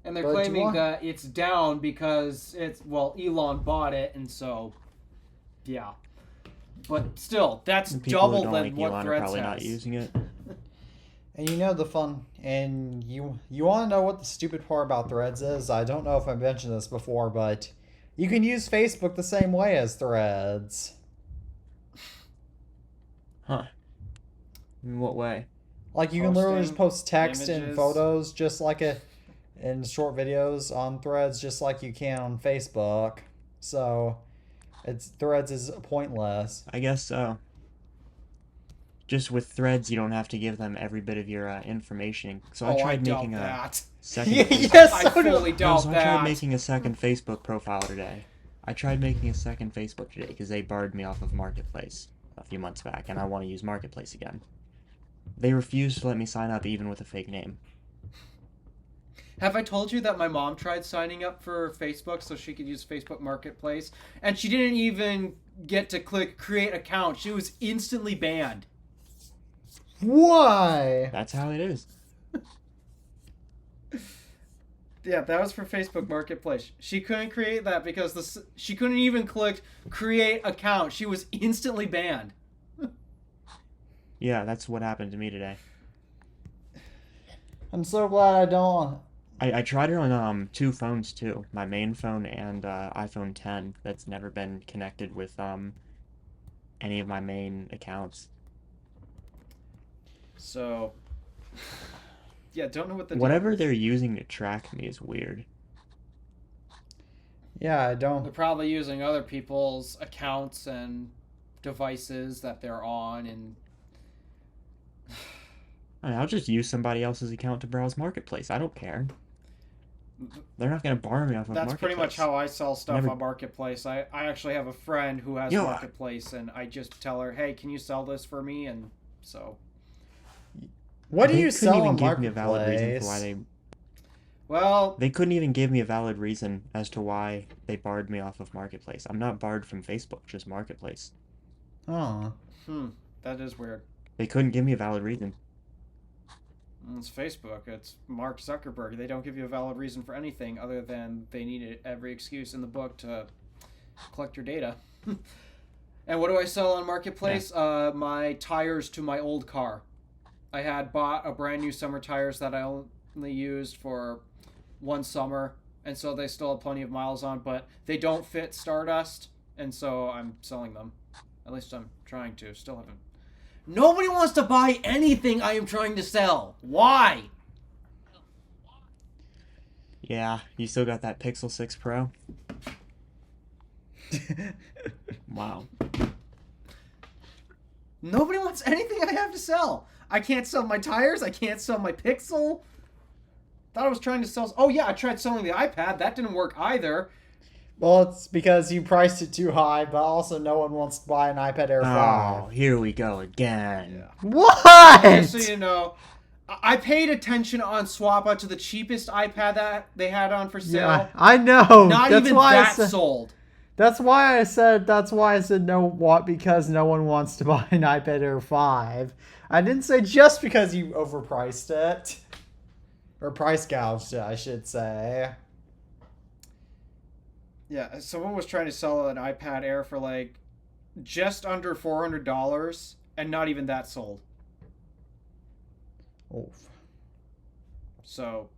And they're But claiming that it's down because Elon bought it, and so, yeah. But still, that's And people double who don't than like what Elon are Threads probably has. not using it. And you know the fun, and you want to know what the stupid part about Threads is? I don't know if I mentioned this before, but you can use Facebook the same way as Threads. Huh. In what way? Like you can literally just Posting post text and images. photos just like in short videos on Threads just like you can on Facebook. So Threads is pointless. I guess so. Just with Threads, you don't have to give them every bit of your information. So I tried doubt making a that. second. Yes, I so do fully doubt So I that. tried making a second Facebook profile today. Because they barred me off of Marketplace a few months back, and I want to use Marketplace again. They refused to let me sign up even with a fake name. Have I told you that my mom tried signing up for Facebook so she could use Facebook Marketplace, and she didn't even get to click create account. She was instantly banned. Why? That's how it is. Yeah, that was for Facebook Marketplace. She couldn't create that because she couldn't even click create account. She was instantly banned. Yeah, that's what happened to me today. I'm so glad I don't. I tried it on two phones too. My main phone and iPhone 10. That's never been connected with any of my main accounts. So, yeah, don't know what the Whatever deal is. they're using to track me is weird. Yeah, I They're don't. probably using other people's accounts and devices that they're on, and I mean, I'll just use somebody else's account to browse Marketplace. I don't care. They're not gonna bar me off of that's Marketplace. pretty much how I sell stuff Never- on Marketplace. I actually have a friend who has Yo, Marketplace, and I just tell her, hey, can you sell this for me? And so, What do They you couldn't sell even on give me a valid reason for why Marketplace? well, They couldn't even give me a valid reason as to why they barred me off of Marketplace. I'm not barred from Facebook, just Marketplace. Oh. that is weird. They couldn't give me a valid reason. It's Facebook. It's Mark Zuckerberg. They don't give you a valid reason for anything other than they needed every excuse in the book to collect your data. And what do I sell on Marketplace? My tires to my old car. I had bought a brand new summer tires that I only used for one summer, and so they still have plenty of miles on, but they don't fit Stardust, and so I'm selling them. At least I'm trying to. Still haven't. Nobody wants to buy anything I am trying to sell. Why? Yeah, you still got that Pixel 6 Pro? Wow. Nobody wants anything I have to sell. I can't sell my tires. I can't sell my Pixel. Thought I was trying to sell. Oh yeah, I tried selling the iPad. That didn't work either. Well, it's because you priced it too high, but also no one wants to buy an iPad Air 5. Oh, here we go again. What? Just so you know, I paid attention on SwapUp to the cheapest iPad that they had on for sale. Yeah, I know. Not that's even why that I said, sold. That's why I said no. What? Because no one wants to buy an iPad Air 5. I didn't say just because you overpriced it, or price gouged it, I should say. Yeah, someone was trying to sell an iPad Air for like just under $400, and not even that sold. Oof. So,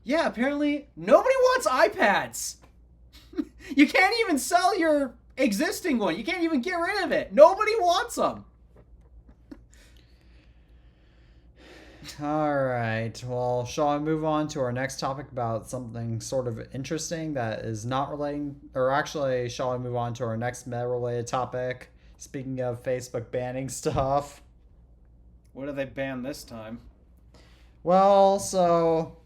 yeah, apparently nobody wants iPads. You can't even sell your existing one. You can't even get rid of it. Nobody wants them. Alright, well, shall I move on to our next topic about something sort of interesting that is not relating, or actually, shall I move on to our next meta-related topic? Speaking of Facebook banning stuff. What do they ban this time? Well, so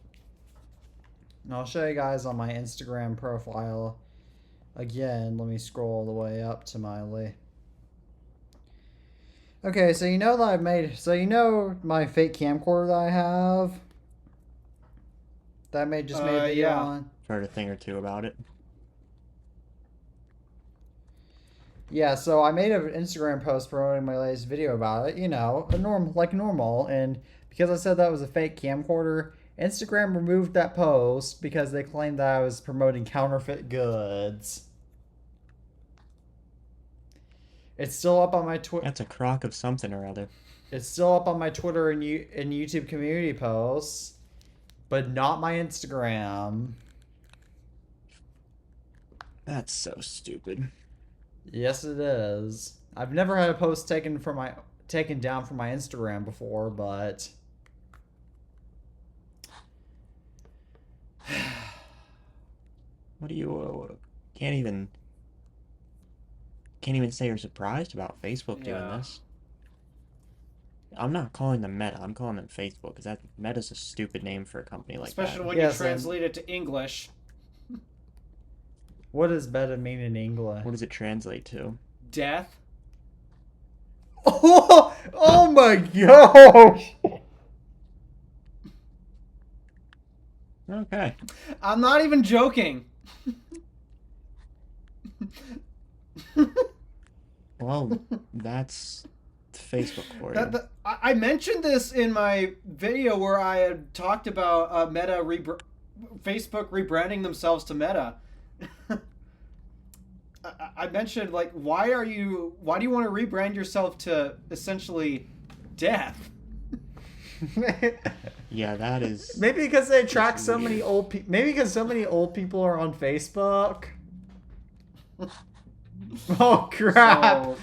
I'll show you guys on my Instagram profile again. Let me scroll all the way up to my Okay, so you know that I've made. So you know my fake camcorder that I have. That I made just made a video yeah. on. Heard a thing or two about it. Yeah, so I made an Instagram post promoting my latest video about it. You know, normal, and because I said that was a fake camcorder, Instagram removed that post because they claimed that I was promoting counterfeit goods. It's still up on my Twitter. That's a crock of something or other. It's still up on my Twitter and YouTube community posts, but not my Instagram. That's so stupid. Yes, it is. I've never had a post taken down from my Instagram before, but What do you can't even say you're surprised about Facebook doing this. I'm not calling them Meta. I'm calling them Facebook because that Meta's a stupid name for a company like Especially that. when Yes, you translate it to English. what does beta mean in English? What does it translate to? Death. Oh my gosh! Okay. I'm not even joking. Well, that's Facebook for you. I mentioned this in my video where I had talked about Facebook rebranding themselves to Meta. I mentioned, like, why do you want to rebrand yourself to essentially death? Yeah, that is. Maybe because they attract so many old people. Maybe because so many old people are on Facebook. Oh crap! So,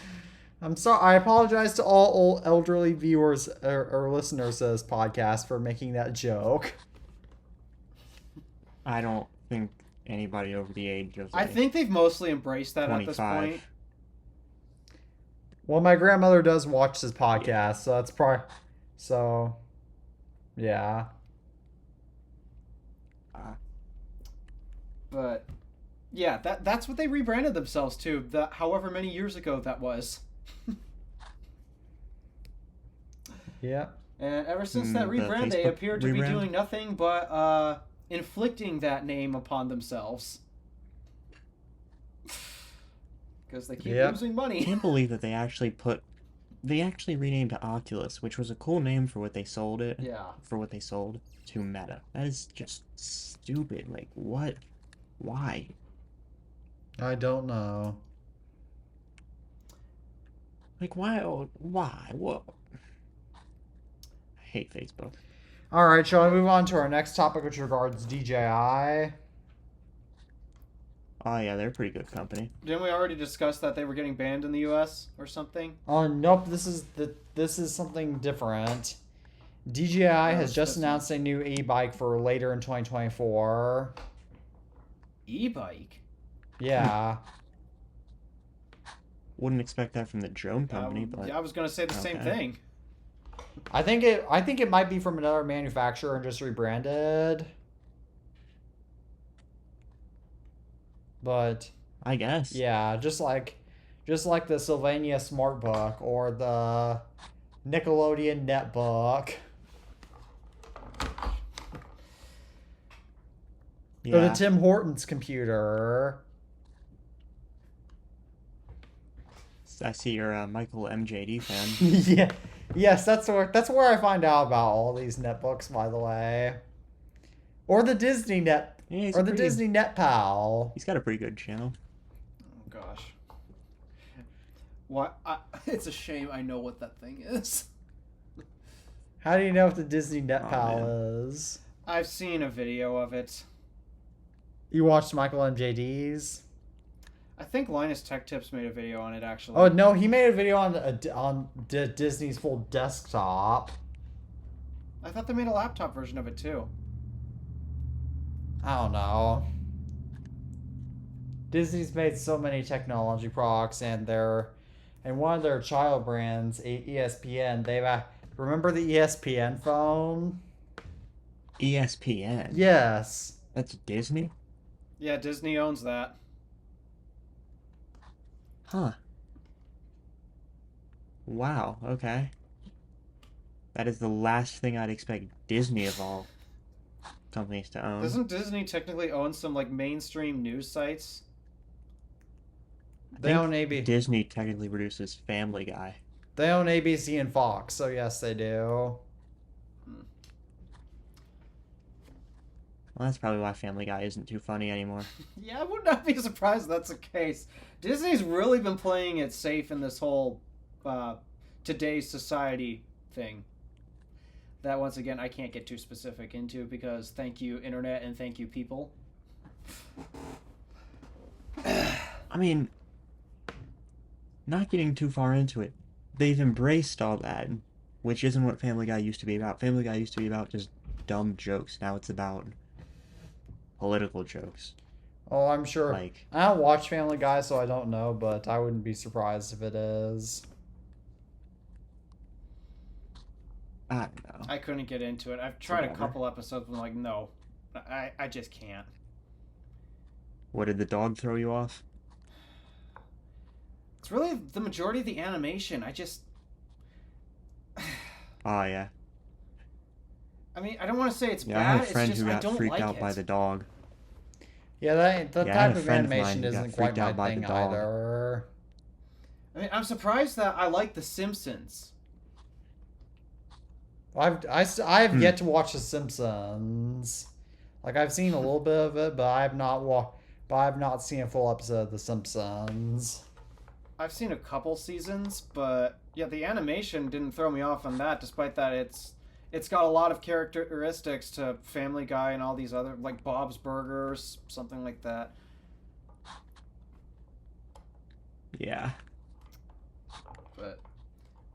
I'm sorry. I apologize to all old elderly viewers or listeners of this podcast for making that joke. I don't think anybody over the age of. I think they've mostly embraced that 25. at this point. Well, my grandmother does watch this podcast, so that's probably yeah. But yeah, that's what they rebranded themselves to. However many years ago that was. Yeah. And ever since that The rebrand, they Facebook appear to be rebrand? doing nothing but inflicting that name upon themselves. Because they keep losing I money. can't believe that they actually renamed to Oculus, which was a cool name for what they sold it. Yeah. For what they sold to Meta. That is just stupid. Like, what? Why? I don't know. Like, why? Why? What? I hate Facebook. All right, shall I move on to our next topic, which regards DJI? Oh yeah, they're a pretty good company. Didn't we already discuss that they were getting banned in the U.S. or something? Oh nope, this is something different. DJI has just announced a new e-bike for later in 2024. E-bike? Yeah. Wouldn't expect that from the drone company, but I was gonna say the same thing. I think it might be from another manufacturer and just rebranded. But I guess. yeah, just like the Sylvania Smartbook or the Nickelodeon Netbook. Or the Tim Hortons computer. I see you're a Michael MJD fan. Yeah. Yes, that's where I find out about all these netbooks, by the way. Or the Disney Net Yeah, or the Disney NetPal. He's got a pretty good channel. Oh gosh. What? It's a shame I know what that thing is. How do you know what the Disney NetPal is? I've seen a video of it. You watched Michael MJD's? I think Linus Tech Tips made a video on it, actually. Oh no, he made a video on Disney's full desktop. I thought they made a laptop version of it too. I don't know. Disney's made so many technology products, and one of their child brands, ESPN. Remember the ESPN phone? ESPN. Yes. That's Disney? Yeah, Disney owns that. Huh. Wow, okay. That is the last thing I'd expect Disney of all companies to own. Doesn't Disney technically own some like mainstream news sites? They own AB. Disney technically produces Family Guy. They own ABC and Fox, so yes, they do. Well, that's probably why Family Guy isn't too funny anymore. Yeah, I would not be surprised if that's the case. Disney's really been playing it safe in this whole today's society thing. That, once again, I can't get too specific into because thank you, Internet, and thank you, people. I mean, not getting too far into it, they've embraced all that, which isn't what Family Guy used to be about. Family Guy used to be about just dumb jokes. Now it's about political jokes. Oh, I'm sure. Like, I don't watch Family Guy, so I don't know, but I wouldn't be surprised if it is. I don't know. I couldn't get into it. I've tried a couple episodes and I'm like, no, I just can't. What, did the dog throw you off? It's really the majority of the animation. I just... Oh, yeah. I mean, I don't want to say it's Yeah, I bad. had a friend it's just who I got don't freaked like out it. by the dog. Yeah, that Yeah, I had type a of friend of mine animation who got isn't quite freaked out my by the thing dog. either. I mean, I'm surprised that I like The Simpsons. I've yet to watch The Simpsons. Like, I've seen a little bit of it, but I've not seen a full episode of The Simpsons. I've seen a couple seasons, but yeah, the animation didn't throw me off on that. Despite that, it's got a lot of characteristics to Family Guy and all these other, like Bob's Burgers, something like that. Yeah. But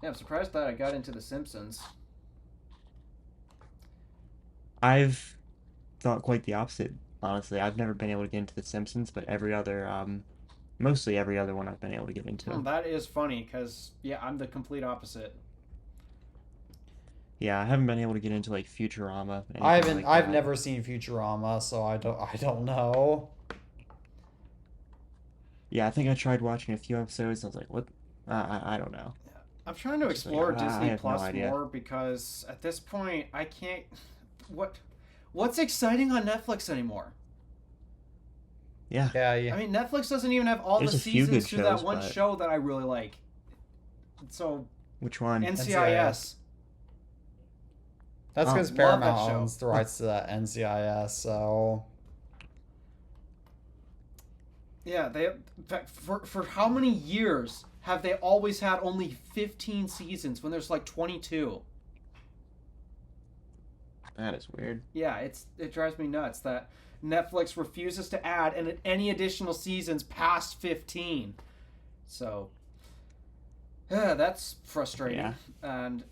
yeah, I'm surprised that I got into The Simpsons. I've thought quite the opposite, honestly. I've never been able to get into The Simpsons, but mostly every other one I've been able to get into. That is funny, because, yeah, I'm the complete opposite. Yeah, I haven't been able to get into, like, Futurama. I've never seen Futurama, so I don't know. Yeah, I think I tried watching a few episodes, and I was like, what? I don't know. I'm trying to explore like, I Disney have no Plus idea. more, because at this point, I can't... What's exciting on Netflix anymore? Yeah. Yeah. I mean, Netflix doesn't even have all There's the a few seasons good to that shows, one but- show that I really like. So, Which one? NCIS. That's Oh, because love that Paramount show. owns the rights to that NCIS, so... Yeah, in fact, for how many years have they always had only 15 seasons when there's like 22? That is weird. Yeah, it drives me nuts that Netflix refuses to add any additional seasons past 15. So, yeah, that's frustrating. Yeah. And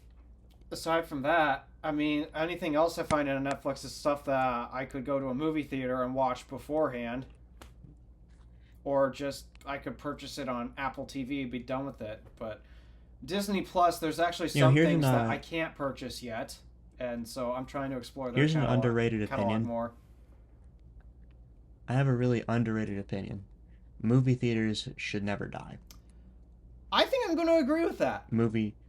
aside from that, I mean, anything else I find on Netflix is stuff that I could go to a movie theater and watch beforehand. Or just, I could purchase it on Apple TV and be done with it. But Disney Plus, there's actually some here's things an, that I can't purchase yet. And so I'm trying to explore their Here's an catalog underrated opinion. more. I have a really underrated opinion. Movie theaters should never die. I think I'm going to agree with that.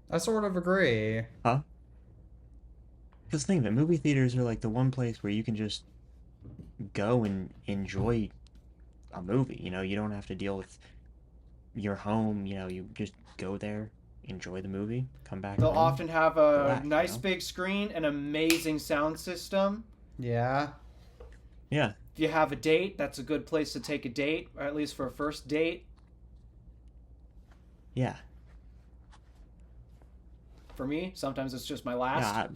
I sort of agree. Huh? Because think of it, movie theaters are like the one place where you can just go and enjoy a movie. You know, you don't have to deal with your home. You know, you just go there, enjoy the movie, come back They'll home. often have a relax, nice you know? big screen, an amazing sound system. Yeah. Yeah. If you have a date, that's a good place to take a date, or at least for a first date. Yeah. For me, sometimes it's just my last.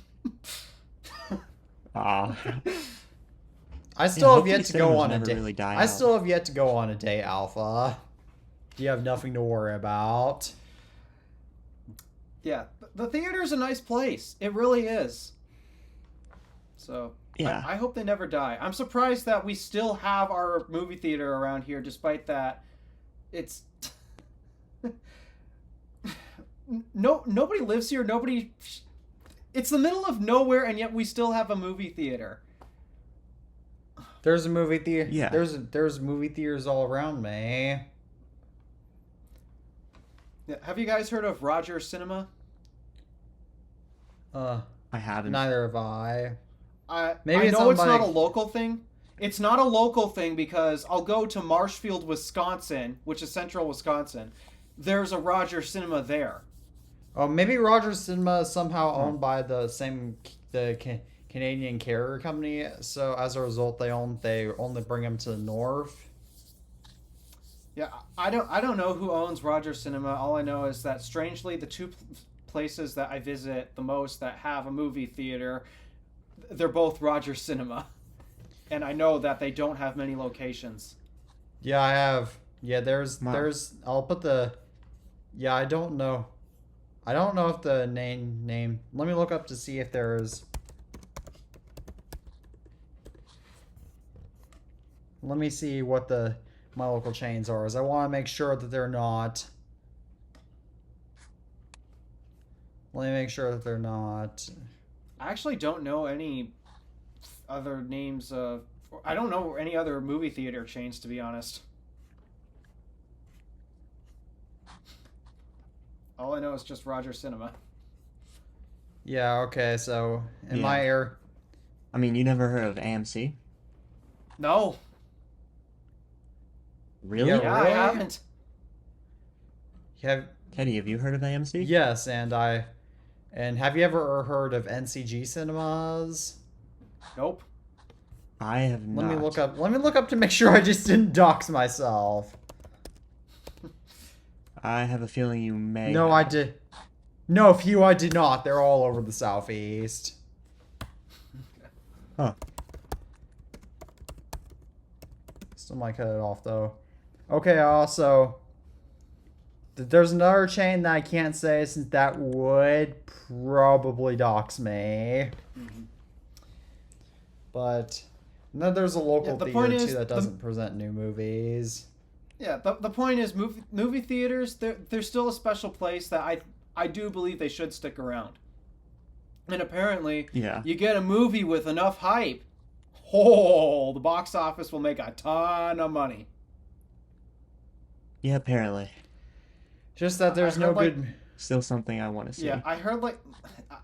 Aw. I still have hopefully yet to go cinemas on a never date. really die I out. still have yet to go on a date, Alpha. You have nothing to worry about. Yeah, the theater's a nice place. It really is. So Yeah. I hope they never die. I'm surprised that we still have our movie theater around here, despite that it's nobody lives here. Nobody. It's the middle of nowhere, and yet we still have a movie theater. There's a movie theater. Yeah. There's movie theaters all around me. Yeah. Have you guys heard of Rogers Cinema? I haven't. Neither have I. Maybe I it's know owned it's by- not a local thing. It's not a local thing because I'll go to Marshfield, Wisconsin, which is central Wisconsin. There's a Rogers Cinema there. Oh, maybe Rogers Cinema is somehow owned by the Canadian carrier company. So as a result, they only bring them to the north. Yeah, I don't know who owns Rogers Cinema. All I know is that strangely, the two places that I visit the most that have a movie theater, they're both Rogers Cinema, and I know that they don't have many locations. Yeah, I have. Yeah, Wow. there's. I'll put the. Yeah, I don't know. I don't know if the name. Let me look up to see if there's. Let me see what my local chains are, as I want to make sure that they're not. Let me make sure that they're not. I actually don't know any other names of. I don't know any other movie theater chains, to be honest. All I know is just Rogers Cinema. Yeah. Okay. So in Yeah. my air. I mean, you never heard of AMC? No. Really? Yeah, Yeah, I Really? haven't. Have Teddy, have you heard of AMC? yes, and have you ever heard of NCG Cinemas? Nope. I have not. Let me look up to make sure I just didn't dox myself. I have a feeling you may. No, I did. No, few I did not. They're all over the southeast. Huh. Still might cut it off though. Okay, also there's another chain that I can't say since that would probably dox me. But then there's a local Yeah, the theater point too is, that doesn't present new movies. Yeah, the point is, movie theaters, they're still a special place that I do believe they should stick around. And apparently, Yeah. you get a movie with enough hype, the box office will make a ton of money. Yeah, apparently. Just that there's I no heard, like- good. Still something I want to see. Yeah, I heard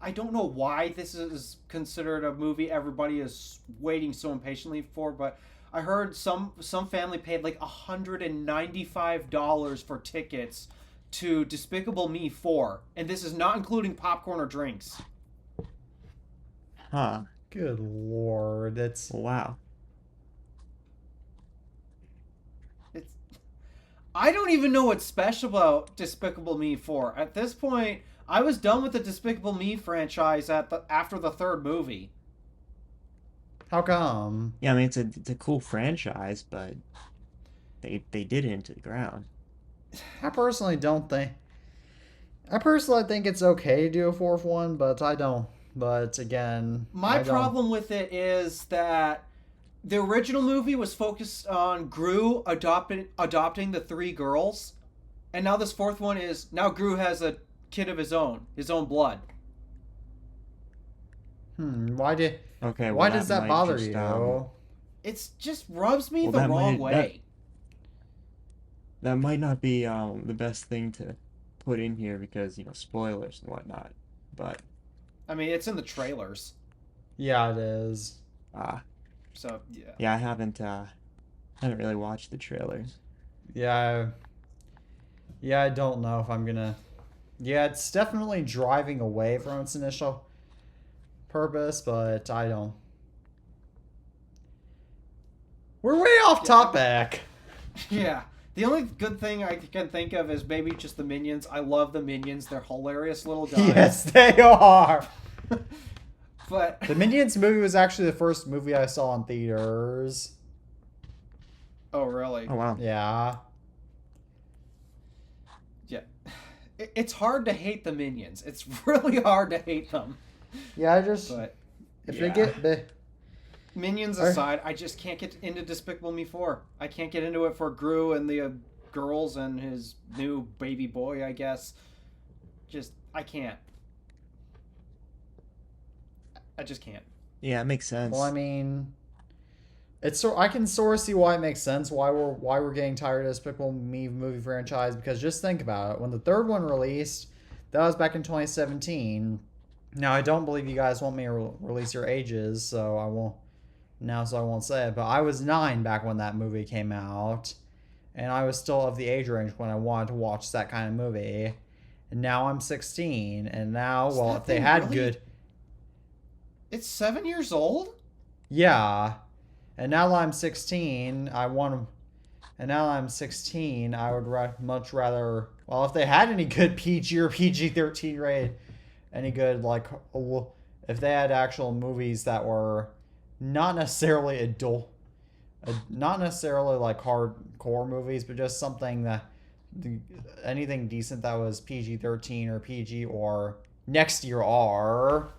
I don't know why this is considered a movie everybody is waiting so impatiently for, but I heard some family paid like $195 for tickets to Despicable Me 4, and this is not including popcorn or drinks. Huh. Good lord, it's Wow. It's I don't even know what's special about Despicable Me 4. At this point, I was done with the Despicable Me franchise after the third movie. how come? Yeah, I mean, it's a cool franchise, but they did it into the ground. I personally don't think. I personally think it's okay to do a fourth one, but I don't. But again, My I don't. problem with it is that the original movie was focused on Gru adopting the three girls, and now this fourth one is now Gru has a kid of his own blood. Why Okay. Why well, does that might bother just, you? It's just rubs me Well, the that wrong might- way. That might not be the best thing to put in here because spoilers and whatnot. But I mean, it's in the trailers, Yeah, it is. so yeah. yeah, I haven't really watched the trailers. Yeah. I don't know if I'm gonna. Yeah, it's definitely driving away from its initial purpose, but I don't. We're way off topic. Yeah. The only good thing I can think of is maybe just the Minions. I love the Minions. They're hilarious little guys. Yes, they are. But The Minions movie was actually the first movie I saw in theaters. oh really? Oh wow. Yeah. Yeah. It's hard to hate the Minions. It's really hard to hate them. Yeah, I just. But If Yeah. they get Minions Alright. aside, I just can't get into Despicable Me 4. I can't get into it for Gru and the girls and his new baby boy, I guess. I can't. I just can't. Yeah, it makes sense. well, I mean, I can sort of see why it makes sense why we're getting tired of Despicable Me movie franchise, because just think about it. When the third one released, that was back in 2017. Now I don't believe you guys want me to release your ages, so I won't say it. But I was 9 back when that movie came out, and I was still of the age range when I wanted to watch that kind of movie. And now I'm 16, and now Is well, that if they thing had really- good, It's 7 years old? yeah. And now that I'm 16, I want to. And now that I'm 16, I would much rather. Well, if they had any good PG or PG-13 rated, any good if they had actual movies that were not necessarily adult, not necessarily like hardcore movies, but just something that anything decent that was PG-13 or PG or next year R.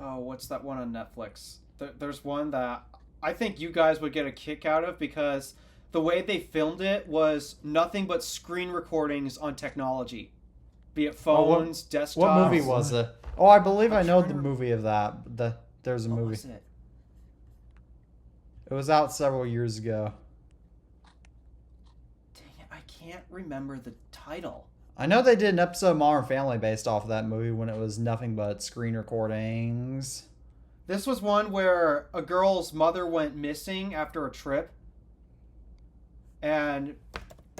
Oh, what's that one on Netflix? There's one that I think you guys would get a kick out of because the way they filmed it was nothing but screen recordings on technology. Be it phones, desktops. What movie was it? Oh, I believe I know trying the to movie of that. There's a What movie. was it? It was out several years ago. Dang it, I can't remember the title. I know they did an episode of Modern Family based off of that movie when it was nothing but screen recordings. This was one where a girl's mother went missing after a trip. And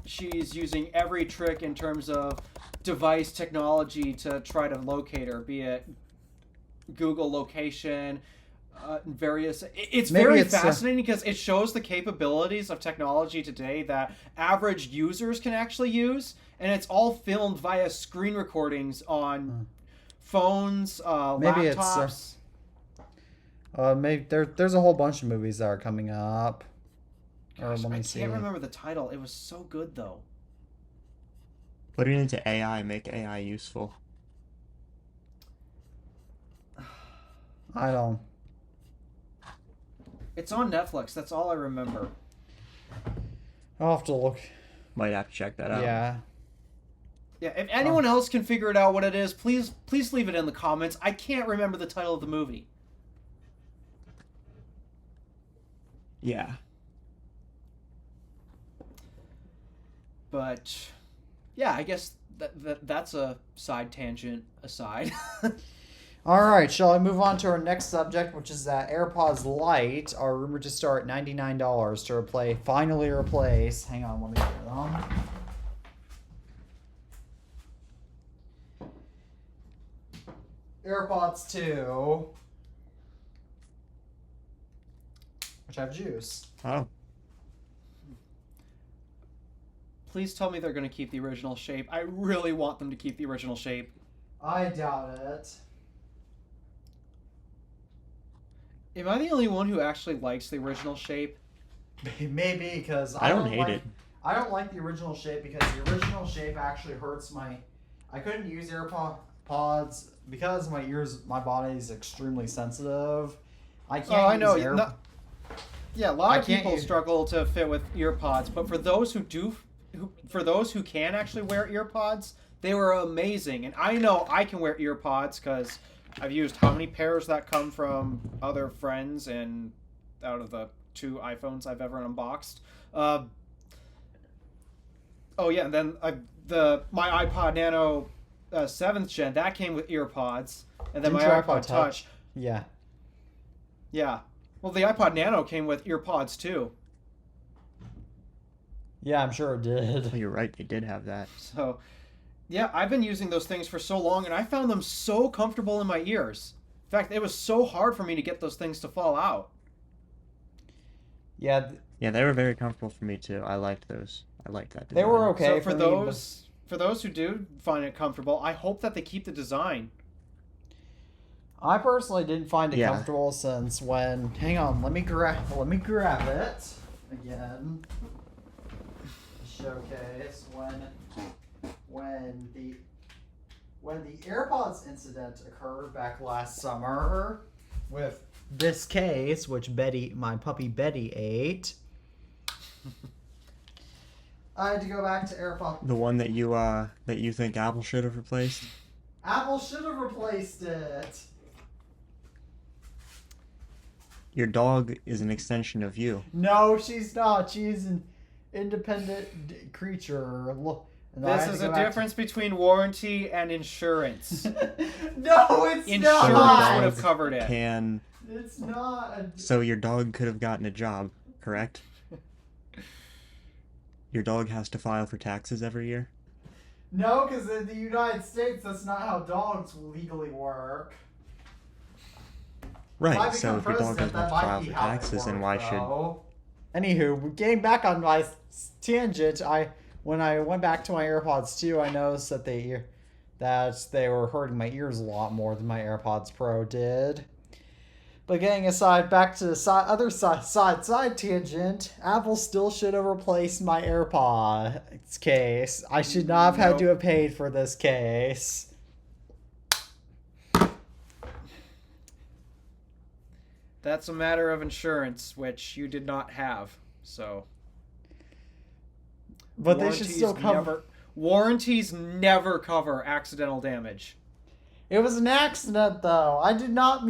she's using every trick in terms of device technology to try to locate her, be it Google location, various. It's Maybe very it's, fascinating because it shows the capabilities of technology today that average users can actually use, and it's all filmed via screen recordings on phones, Maybe it's, laptops. Maybe there's a whole bunch of movies that are coming up. Gosh, Let me I see. can't remember the title. It was so good though. Putting it into AI make AI useful. I don't. It's on Netflix. That's all I remember. I'll have to look. Might have to check that out. Yeah. Yeah, if anyone else can figure it out what it is, please leave it in the comments. I can't remember the title of the movie. Yeah. But yeah, I guess that's a side tangent aside. All right, shall I move on to our next subject, which is that AirPods Lite are rumored to start $99 to finally replace. Hang on, let me get them. AirPods 2, which have juice. Oh. Please tell me they're going to keep the original shape. I really want them to keep the original shape. I doubt it. Am I the only one who actually likes the original shape? Maybe because I don't hate it. I don't like the original shape because the original shape actually hurts my. I couldn't use AirPods because my body is extremely sensitive. I can't. Oh, I know. Use Yeah, a lot I of can't people use- struggle to fit with earpods, but for those who do, for those who can actually wear earpods, they were amazing. And I know I can wear earpods because I've used how many pairs that come from other friends and out of the 2 iPhones I've ever unboxed. Oh yeah, and then my iPod Nano 7th gen that came with earpods, and then Didn't my your iPod Touch. Yeah. Yeah. Well, the iPod Nano came with earpods too. Yeah, I'm sure it did. Oh, you're right. They did have that. So, yeah, I've been using those things for so long, and I found them so comfortable in my ears. In fact, it was so hard for me to get those things to fall out. Yeah, Yeah, they were very comfortable for me too. I liked those. I liked that. they were design. okay So for me, but- those who do find it comfortable, I hope that they keep the design. I personally didn't find it Yeah. comfortable since when. Hang on, let me grab it again. Showcase when the AirPods incident occurred back last summer. with this case, which my puppy Betty ate. I had to go back to AirPods. The one that you think Apple should have replaced? Apple should have replaced it. Your dog is an extension of you. No, she's not. She's an independent creature. This is a difference between warranty and insurance. No, it's Insurance not. would have covered it. It's not. So your dog could have gotten a job, correct? Your dog has to file for taxes every year? No, because in the United States, that's not how dogs legally work. Right, so if your dog doesn't have to file for taxes, then why should... Anywho, getting back on my tangent, when I went back to my AirPods 2, I noticed that they were hurting my ears a lot more than my AirPods Pro did. But getting aside, back to the other side tangent, Apple still should have replaced my AirPods case. I should not have had to have paid for this case. That's a matter of insurance, which you did not have, so... But they should still cover... Warranties never cover accidental damage. It was an accident, though. I did not...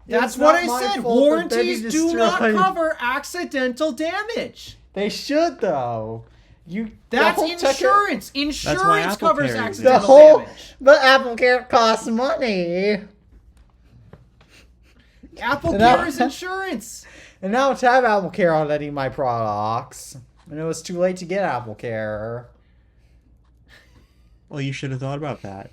That's what I said. Warranties do not cover accidental damage. They should, though. That's insurance. Insurance covers carries accidental damage. But Apple Care costs money. Apple Care is insurance. And now to have Apple Care on any of my products. And it was too late to get Apple Care. Well, you should have thought about that.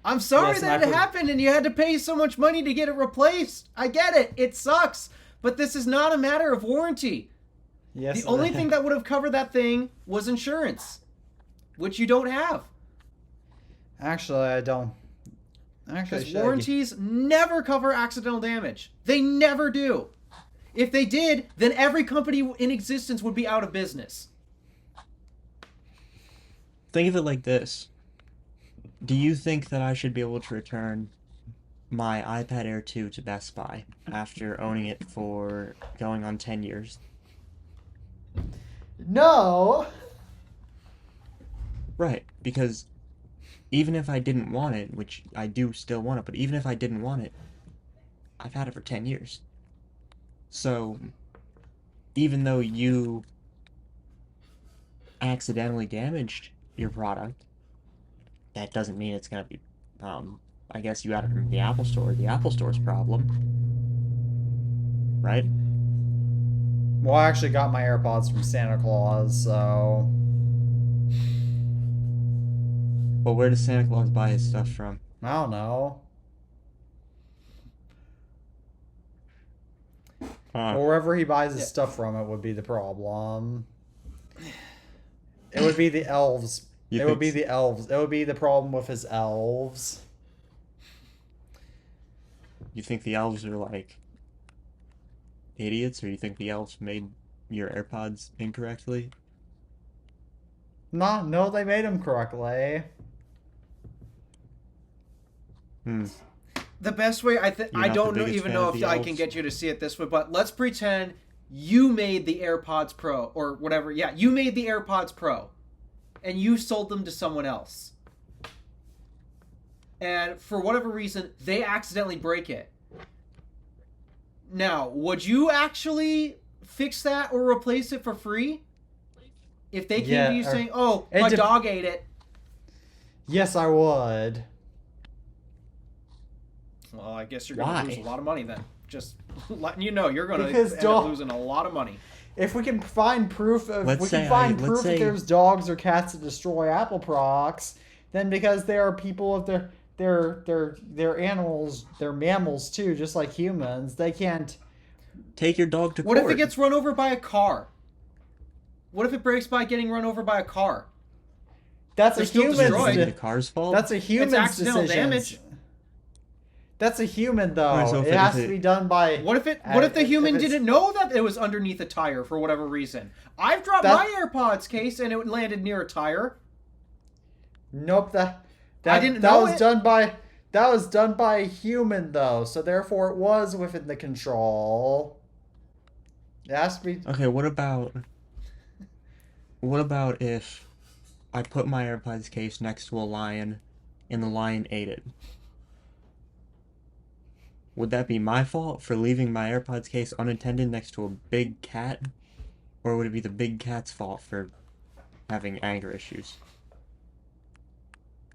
I'm sorry that it happened and you had to pay so much money to get it replaced. I get it. It sucks. But this is not a matter of warranty. Yes. The only thing that would have covered that thing was insurance, which you don't have. Actually, I don't. Because warranties never cover accidental damage. They never do. If they did, then every company in existence would be out of business. Think of it like this. Do you think that I should be able to return my iPad Air 2 to Best Buy after owning it for going on 10 years? No. Right, because even if I didn't want it, which I do still want it, but even if I didn't want it, I've had it for 10 years. So, even though you accidentally damaged your product, that doesn't mean it's going to be, I guess you got it from the Apple Store. The Apple Store's problem. Right? Well, I actually got my AirPods from Santa Claus, so... Well, where does Santa Claus buy his stuff from? I don't know. Wherever he buys his stuff from, it would be the problem. It would be the elves. It would be the elves. It would be the problem with his elves. You think the elves are, like, idiots, or you think the elves made your AirPods incorrectly? No, they made them correctly. The best way, I don't even know if I can get you to see it this way, but let's pretend you made the AirPods Pro, or whatever. Yeah, you made the AirPods Pro, and you sold them to someone else. And for whatever reason, they accidentally break it. Now, would you actually fix that or replace it for free? If they came to you saying, oh, my dog ate it. Yes, I would. Well, I guess you're going to lose a lot of money then. Just letting you know, you're going to end up losing a lot of money. If we can find proof that there's dogs or cats that destroy Apple products, then because they are people of they're animals, they're mammals too, just like humans, they can't take your dog to court. What if it gets run over by a car? What if it breaks by getting run over by a car? That's a human's the car's fault. That's a human's decision. Damage. That's a human, though. So it has to be done by... What if the human didn't know that it was underneath a tire for whatever reason? I've dropped my AirPods case and it landed near a tire. Nope, I didn't know it. That was done by a human though, so therefore it was within the control. It has to be. Okay, what about if I put my AirPods case next to a lion and the lion ate it? Would that be my fault for leaving my AirPods case unattended next to a big cat? Or would it be the big cat's fault for having anger issues?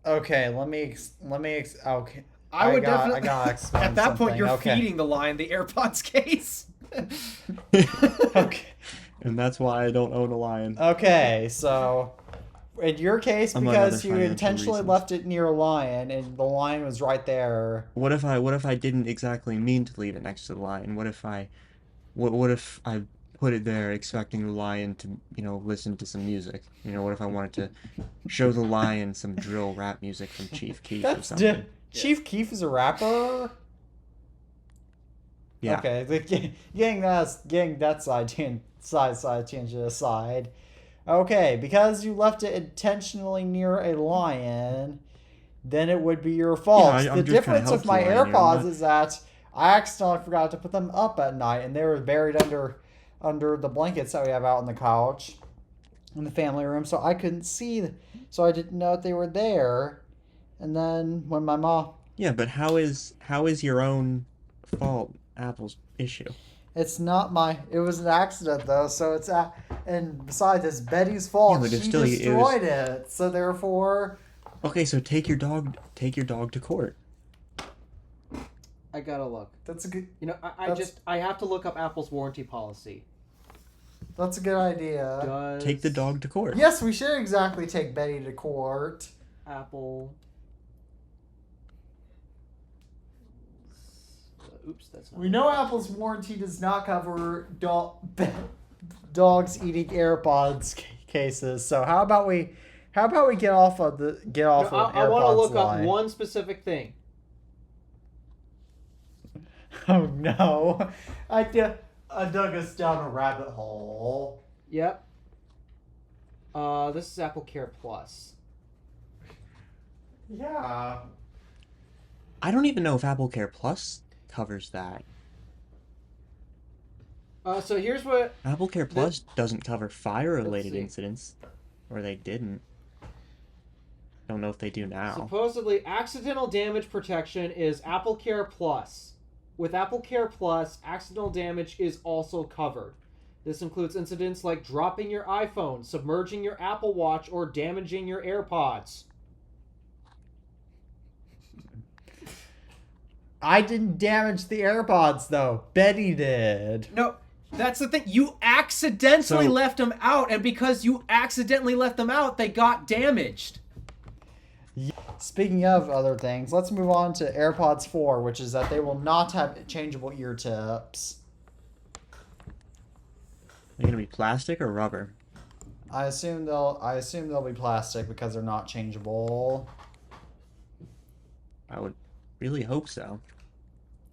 Okay, okay. I definitely. gotta explain At that point, something. you're Okay. feeding the lion the AirPods case. Okay. And that's why I don't own a lion. Okay, so in your case, Among because other you financial intentionally reasons. left it near a lion and the lion was right there. What if I didn't exactly mean to leave it next to the lion? What if I put it there expecting the lion to, listen to some music? What if I wanted to show the lion some drill rap music from Chief Keef or something? Chief Keef is a rapper? Yeah. Okay, getting that side tangent aside. Okay, because you left it intentionally near a lion, then it would be your fault. Yeah, I'm the just trying to difference help with my the lion here, AirPods I'm not- is that I accidentally forgot to put them up at night, and they were buried under the blankets that we have out on the couch in the family room, so I couldn't see, so I didn't know if they were there. And then when my mom, Yeah, but how is your own fault Apple's issue? it's not my. It was an accident though, so it's and besides, it's Betty's fault. Yeah, but She it's still- it was- destroyed it, so therefore. Okay, so take your dog to court. I gotta look. That's a good. I have to look up Apple's warranty policy. That's a good idea. Does Take the dog to court. Yes, we should exactly take Betty to court. Apple. Oops, that's not. We know Apple's warranty does not cover dogs eating AirPods cases. So how about we get off of AirPods I want to look line? up one specific thing. Oh no! I dug us down a rabbit hole. Yep. This is Apple Care Plus. Yeah. I don't even know if Apple Care Plus covers that. So here's what. Apple Care Plus doesn't cover fire-related see. incidents, or they didn't. Don't know if they do now. Supposedly, accidental damage protection is Apple Care Plus. With Apple Care Plus, accidental damage is also covered. This includes incidents like dropping your iPhone, submerging your Apple Watch, or damaging your AirPods. I didn't damage the AirPods though. Betty did. No, that's the thing. You accidentally So- left them out, and because you accidentally left them out, they got damaged. Speaking of other things, let's move on to AirPods 4, which is that they will not have changeable ear tips. They're gonna be plastic or rubber? I assume they'll be plastic because they're not changeable. I would really hope so.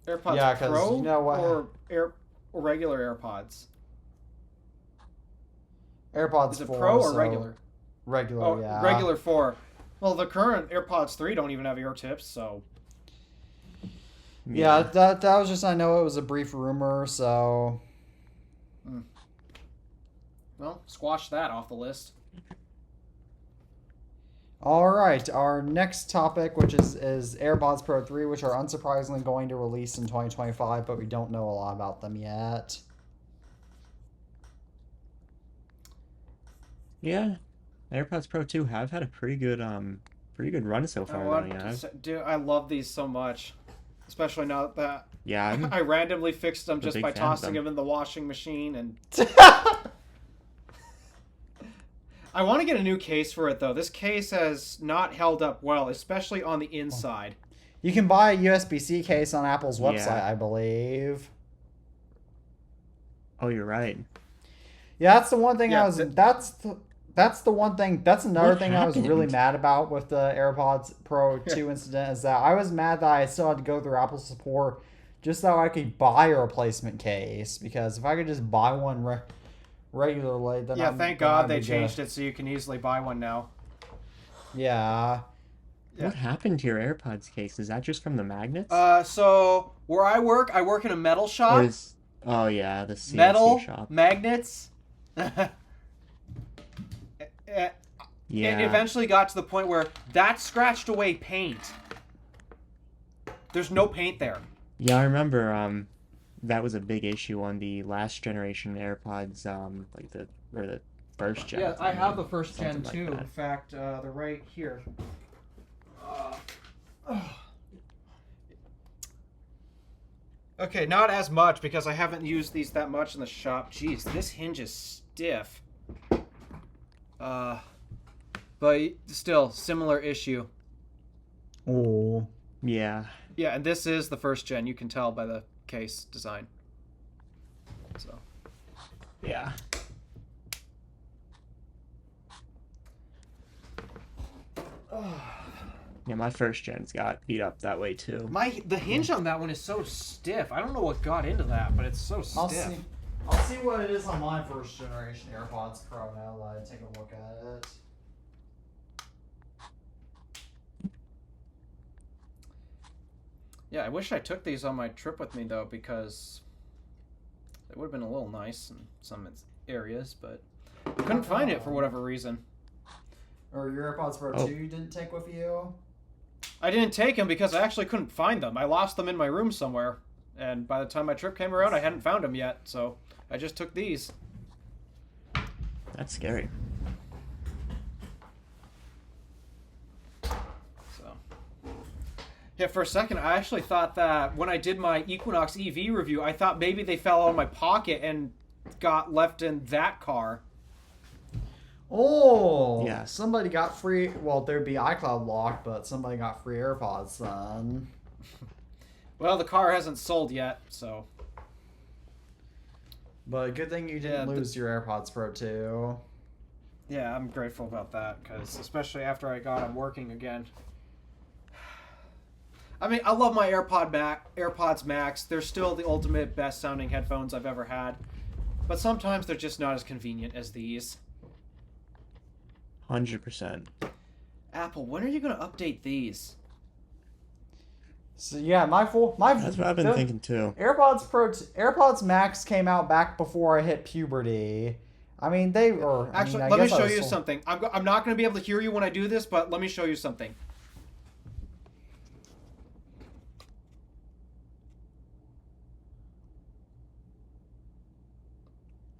AirPods Yeah, 'cause Pro you know what- or regular AirPods. AirPods Is it 4, Pro or so regular? Regular, Oh, yeah. regular 4. Well, the current AirPods 3 don't even have ear tips, so Yeah, that was just, I know it was a brief rumor, so well, squash that off the list. all right, our next topic, which is AirPods Pro 3, which are unsurprisingly going to release in 2025, but we don't know a lot about them yet. Yeah, AirPods Pro 2 have had a pretty good run so far. Though, yeah. Dude, I love these so much, especially now that Yeah, I'm I randomly fixed them a just big by fan of tossing them. them in the washing machine, and I want to get a new case for it though. This case has not held up well, especially on the inside. You can buy a USB-C case on Apple's website, Yeah. I believe. Oh, you're right. Yeah, that's the one thing Yeah, that's the one thing. That's another What thing I was really happened? mad about with the AirPods Pro 2 incident is that I was mad that I still had to go through Apple support just so I could buy a replacement case, because if I could just buy one regularly, then Yeah, thank God they changed it so you can easily buy one now. Yeah. Yeah. What happened to your AirPods case? Is that just from the magnets? So where I work in a metal Or shop. is... Oh yeah, the CNC Metal shop. magnets. It Yeah. eventually got to the point where that scratched away paint. There's no paint there. Yeah, I remember that was a big issue on the last generation AirPods, like the first gen. Yeah, I have the first Something gen like too. that. In fact, they're right here. Okay, not as much because I haven't used these that much in the shop. Jeez, this hinge is stiff. But still, similar issue. Oh. Yeah. Yeah, and this is the first gen. You can tell by the case design. So. Yeah. Yeah, my first gen's got beat up that way too. The hinge on that one is so stiff. I don't know what got into that, but it's so stiff. I'll see what it is on my first generation AirPods Pro now that I take a look at it. Yeah, I wish I took these on my trip with me though, because it would have been a little nice in some areas, but I couldn't find it for whatever reason. Or your AirPods Pro 2 you didn't take with you? I didn't take them because I actually couldn't find them. I lost them in my room somewhere, and by the time my trip came around, I hadn't found them yet, so I just took these. That's scary. So, yeah, for a second, I actually thought that when I did my Equinox EV review, I thought maybe they fell out of my pocket and got left in that car. Oh, Yeah. Somebody got free. Well, there'd be iCloud locked, but somebody got free AirPods then. Well, the car hasn't sold yet, so. But good thing you didn't Yeah, lose your AirPods Pro 2. Yeah, I'm grateful about that, because especially after I got them working again. I mean, I love my AirPods Max. They're still the ultimate best sounding headphones I've ever had. But sometimes they're just not as convenient as these. 100%. Apple, when are you going to update these? So yeah, my That's what I've been thinking too. AirPods Max came out back before I hit puberty. I mean, they were. Actually, let me show you something. I'm not going to be able to hear you when I do this, but let me show you something.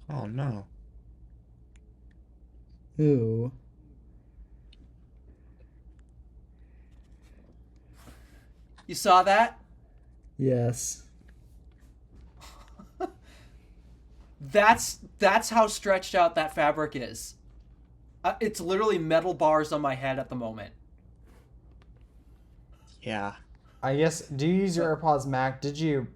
Oh no. Ooh. You saw that? Yes. That's how stretched out that fabric is. It's literally metal bars on my head at the moment. Yeah. I guess. Do you use your AirPods Max? Did you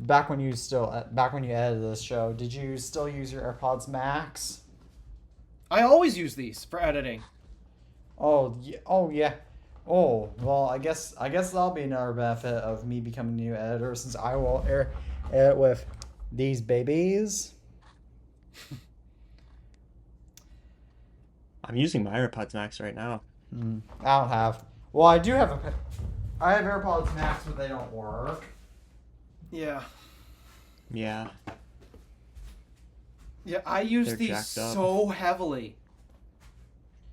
back when you edited this show? Did you still use your AirPods Max? I always use these for editing. Oh yeah. Oh yeah. Oh well. I guess that'll be another benefit of me becoming a new editor, since I will edit with these babies. I'm using my AirPods Max right now. I don't have. Well, I do have I have AirPods Max, but they don't work. Yeah. Yeah. Yeah, I use They're these jacked up. so heavily.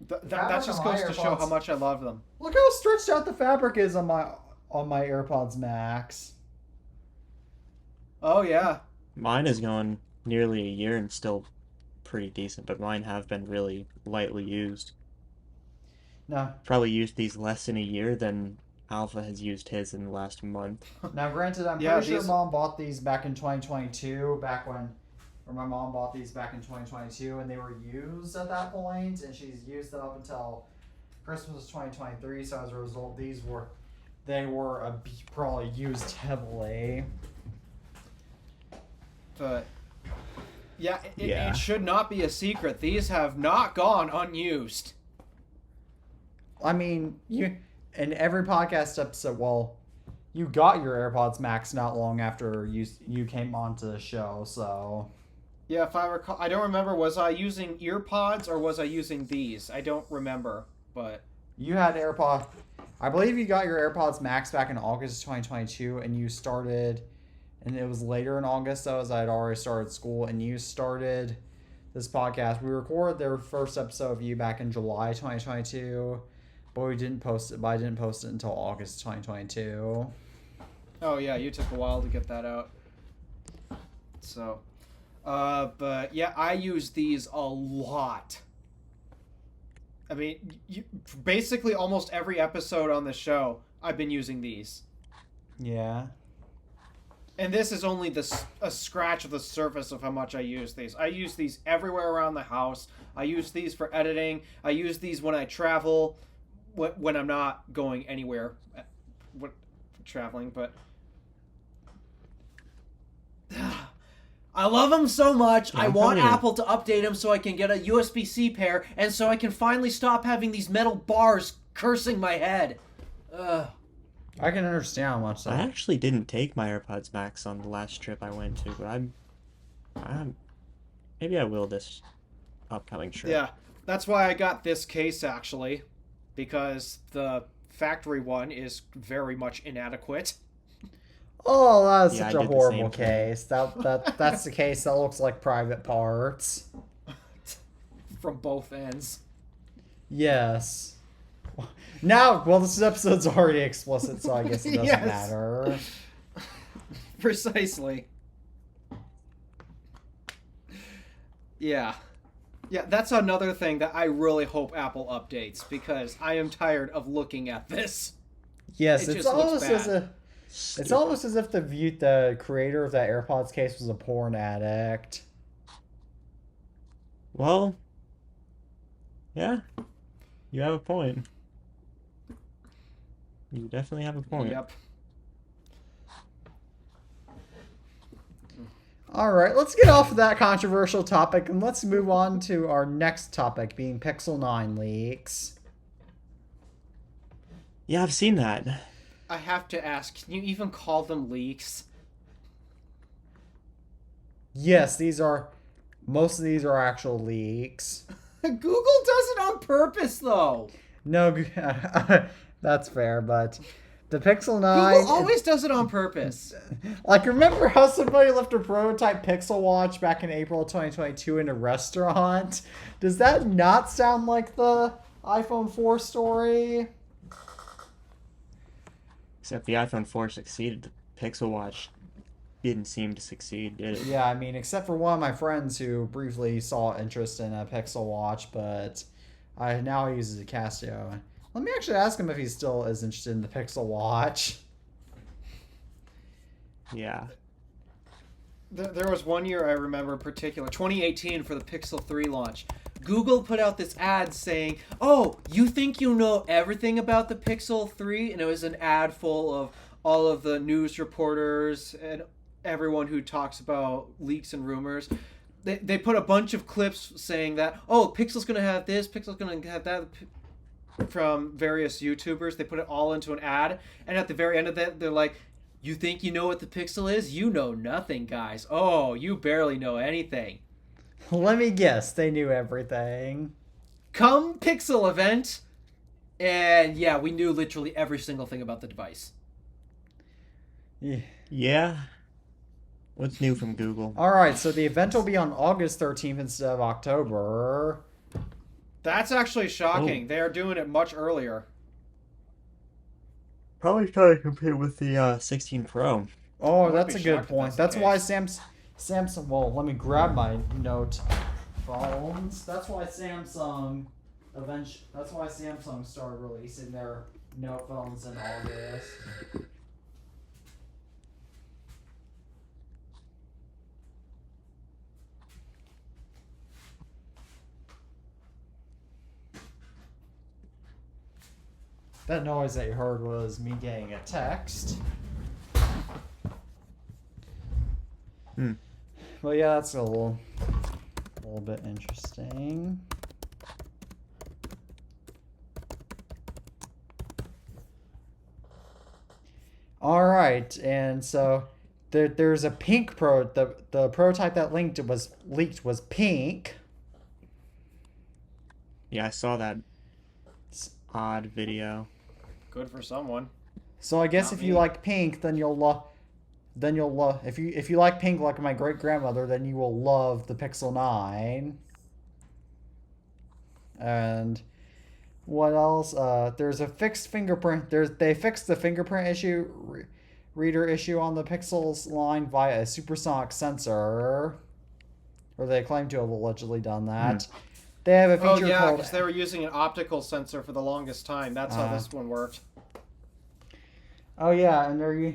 That just goes to show how much I love them. Look how stretched out the fabric is on my AirPods Max. Oh yeah. Mine is going nearly a year and still pretty decent, but mine have been really lightly used. Now, Probably used these less in a year than Alpha has used his in the last month. granted, I'm Yeah, pretty sure these- Mom bought these back in 2022, or my mom bought these back in 2022, and they were used at that point, and she's used them up until Christmas of 2023. So as a result, they were probably used heavily. But yeah, Yeah. it should not be a secret. These have not gone unused. I mean, in every podcast episode, well, you got your AirPods Max not long after you came onto the show, so. Yeah, if I recall, I don't remember. Was I using ear pods or was I using these? I don't remember, but You had AirPod. I believe you got your AirPods Max back in August 2022, and you started, and it was later in August though, as I had already started school, and you started this podcast. We recorded their first episode of you back in July 2022, but we didn't post it. But I didn't post it until August 2022. Oh yeah, you took a while to get that out. So, but yeah, I use these a lot. I mean, basically almost every episode on the show, I've been using these. Yeah. And this is only a scratch of the surface of how much I use these. I use these everywhere around the house. I use these for editing. I use these when I travel, when I'm not going anywhere, traveling. But I love them so much. Yeah, I I'm want probably- Apple to update them so I can get a USB-C pair, and so I can finally stop having these metal bars cursing my head. Ugh. I can understand how much I that. actually didn't take my AirPods Max on the last trip I went to, but I'm maybe I will this upcoming trip. Yeah, that's why I got this case actually, because the factory one is very much inadequate. Oh, that's Yeah, such I a did the horrible same thing. case. That's the case that looks like private parts. From both ends. Yes. Now, well, this episode's already explicit, so I guess it doesn't Yes. matter. Precisely. Yeah. Yeah, that's another thing that I really hope Apple updates, because I am tired of looking at this. Yes, It it's just looks almost as bad. if it's almost as if the creator of that AirPods case was a porn addict. Well, yeah, you have a point. You definitely have a point. Yep. All right, let's get off of that controversial topic and let's move on to our next topic, being Pixel 9 leaks. Yeah, I've seen that. I have to ask, can you even call them leaks? Yes, most of these are actual leaks. Google does it on purpose, though. No, that's fair, but the Pixel 9... Google always does it on purpose. Like, remember how somebody left a prototype Pixel Watch back in April 2022 in a restaurant? Does that not sound like the iPhone 4 story? Except the iPhone 4 succeeded. The Pixel Watch didn't seem to succeed, did it? Yeah, I mean, except for one of my friends who briefly saw interest in a Pixel Watch, but now he uses a Casio. Let me actually ask him if he still is interested in the Pixel Watch. Yeah. There was one year I remember in particular, 2018, for the Pixel 3 launch. Google put out this ad saying, "Oh, you think you know everything about the Pixel 3?" And it was an ad full of all of the news reporters and everyone who talks about leaks and rumors. They put a bunch of clips saying that, "Oh, Pixel's going to have this, Pixel's going to have that," from various YouTubers. They put it all into an ad. And at the very end of that, they're like, "You think you know what the Pixel is? You know nothing, guys. Oh, you barely know anything. Let me guess, they knew everything. Come Pixel event." And yeah, we knew literally every single thing about the device. Yeah. Yeah. What's new from Google? Alright, so the event will be on August 13th instead of October. That's actually shocking. They are doing it much earlier. Probably trying to compete with the 16 Pro. Oh, I would that's be a good shocked if point. that's That's the why case. Samsung. Well, let me grab my note phones. That's why Samsung started releasing their Note phones in August. That noise that you heard was me getting a text. Well, yeah, that's a little bit interesting. All right, and so there's a pink the prototype that leaked was pink. Yeah, I saw that. odd video. Good for someone. So I guess Not if you me. like pink, then you'll love. If you like pink like my great grandmother, then you will love the Pixel 9. And what else? There's a fixed fingerprint. They fixed the fingerprint issue, reader issue on the Pixels line via a supersonic sensor, or they claim to have allegedly done that. They have a Oh feature yeah, called. because they were using an optical sensor for the longest time. That's how this one worked. Oh yeah, and they're.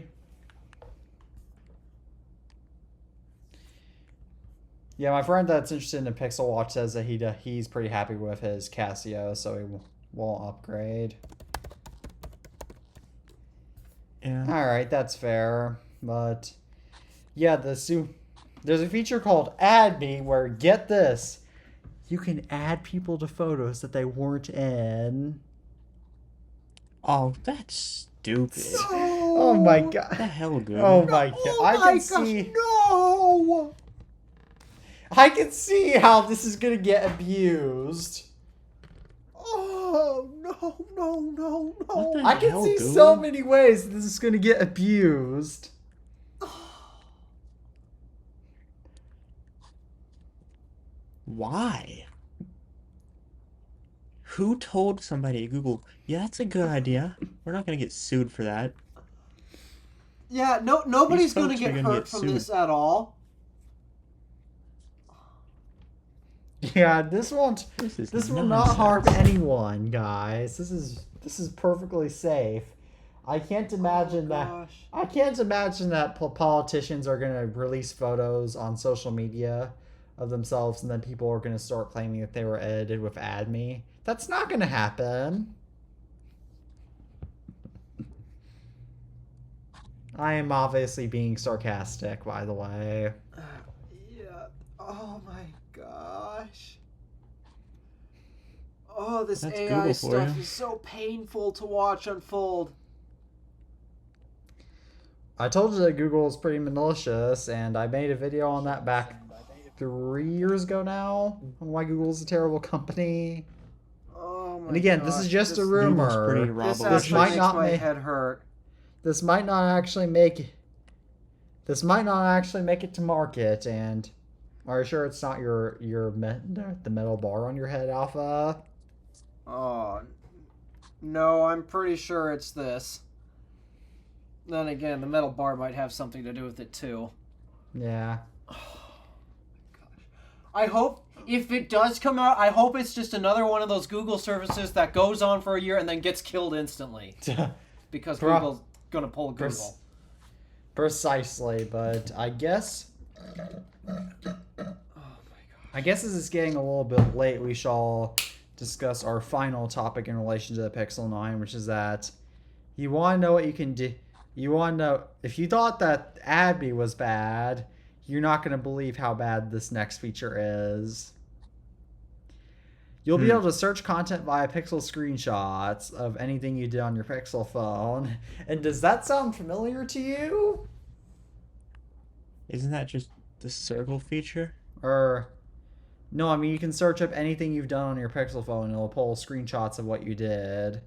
Yeah, my friend that's interested in a Pixel Watch says that he's pretty happy with his Casio, so he won't upgrade. Yeah. All right, that's fair, but yeah, there's a feature called Add Me where, get this, you can add people to photos that they weren't in. Oh, that's stupid. Oh my god! What the hell, Google? Oh my god! No! I can see how this is gonna get abused. Oh no! What the I can hell, see Google? so many ways this is gonna get abused. Why? Who told somebody at Google, yeah, that's a good idea. We're not gonna get sued for that. Yeah, nobody's These gonna folks are get gonna hurt get from sued. this at all. Yeah, this won't. This This will not harm anyone, guys. This is perfectly safe. I can't imagine that. Gosh. I can't imagine that politicians are gonna release photos on social media of themselves, and then people are gonna start claiming that they were edited with Add Me. That's not gonna happen. I am obviously being sarcastic, by the way. Yeah. Oh my gosh. Oh, this That's AI Google for stuff you. is so painful to watch unfold. I told you that Google is pretty malicious, and I made a video on that back 3 years ago now, on why Google's a terrible company. Oh my And again, this gosh, is just a Google's pretty rumor. rob- This This actually might makes not my make- head hurt. This might not actually make it to market. And are you sure it's not the metal bar on your head, Alpha? Oh, no, I'm pretty sure it's this. Then again, the metal bar might have something to do with it too. Yeah. I hope, if it does come out, I hope it's just another one of those Google services that goes on for a year and then gets killed instantly. Because Pro- Google's gonna pull Google. Precisely, but I guess. I guess as it's getting a little bit late, we shall discuss our final topic in relation to the Pixel 9, which is that you want to know what you can do. You want to know, if you thought that Add Me was bad, you're not going to believe how bad this next feature is. You'll be able to search content via pixel screenshots of anything you did on your Pixel phone. And does that sound familiar to you? Isn't that just the circle feature? Or, no, I mean, you can search up anything you've done on your Pixel phone and it'll pull screenshots of what you did.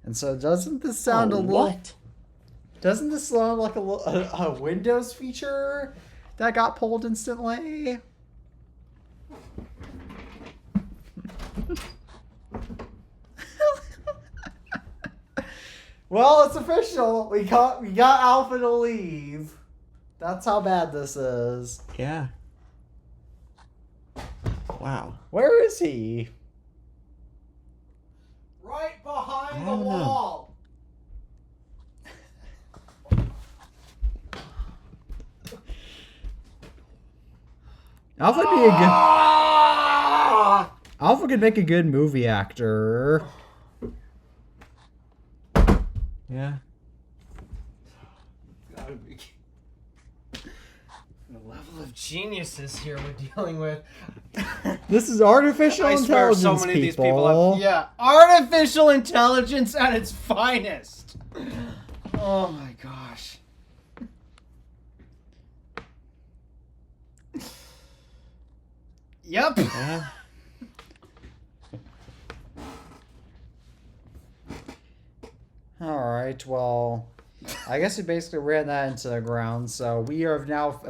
And so doesn't this sound a little... What? Doesn't this sound like a Windows feature that got pulled instantly? Well, it's official. We got Alpha to leave. That's how bad this is. Yeah. Wow. Where is he? Right behind I the don't know. wall. Alpha could be a good. Alpha could make a good movie actor. Yeah. The level of geniuses here we're dealing with. This is artificial I swear intelligence, so many of these people have... Yeah, artificial intelligence at its finest. Oh my gosh. Yep. Yeah. right. Well, I guess we basically ran that into the ground. So we are now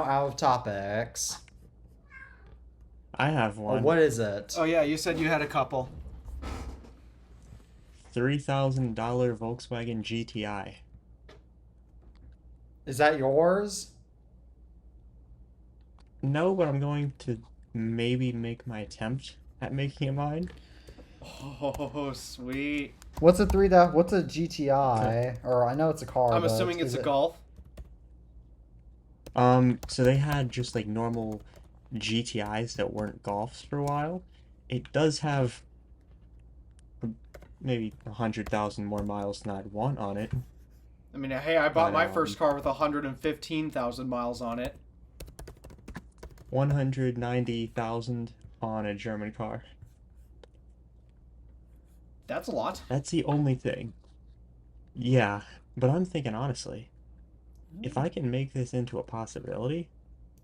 out of topics. I have Oh, one. what is it? Oh yeah, you said you had a couple. $3,000 Volkswagen GTI. Is that yours? No, but I'm going to maybe make my attempt at making it mine. Oh, sweet. What's a GTI? Or I know it's a car. I'm but assuming it's is a it- Golf. So they had just like normal GTIs that weren't Golfs for a while. It does have maybe 100,000 more miles than I'd want on it. I mean, hey, I bought But, my first car with 115,000 miles on it. 190,000 on a German car. That's a lot. That's the only thing. Yeah, but I'm thinking honestly, if I can make this into a possibility,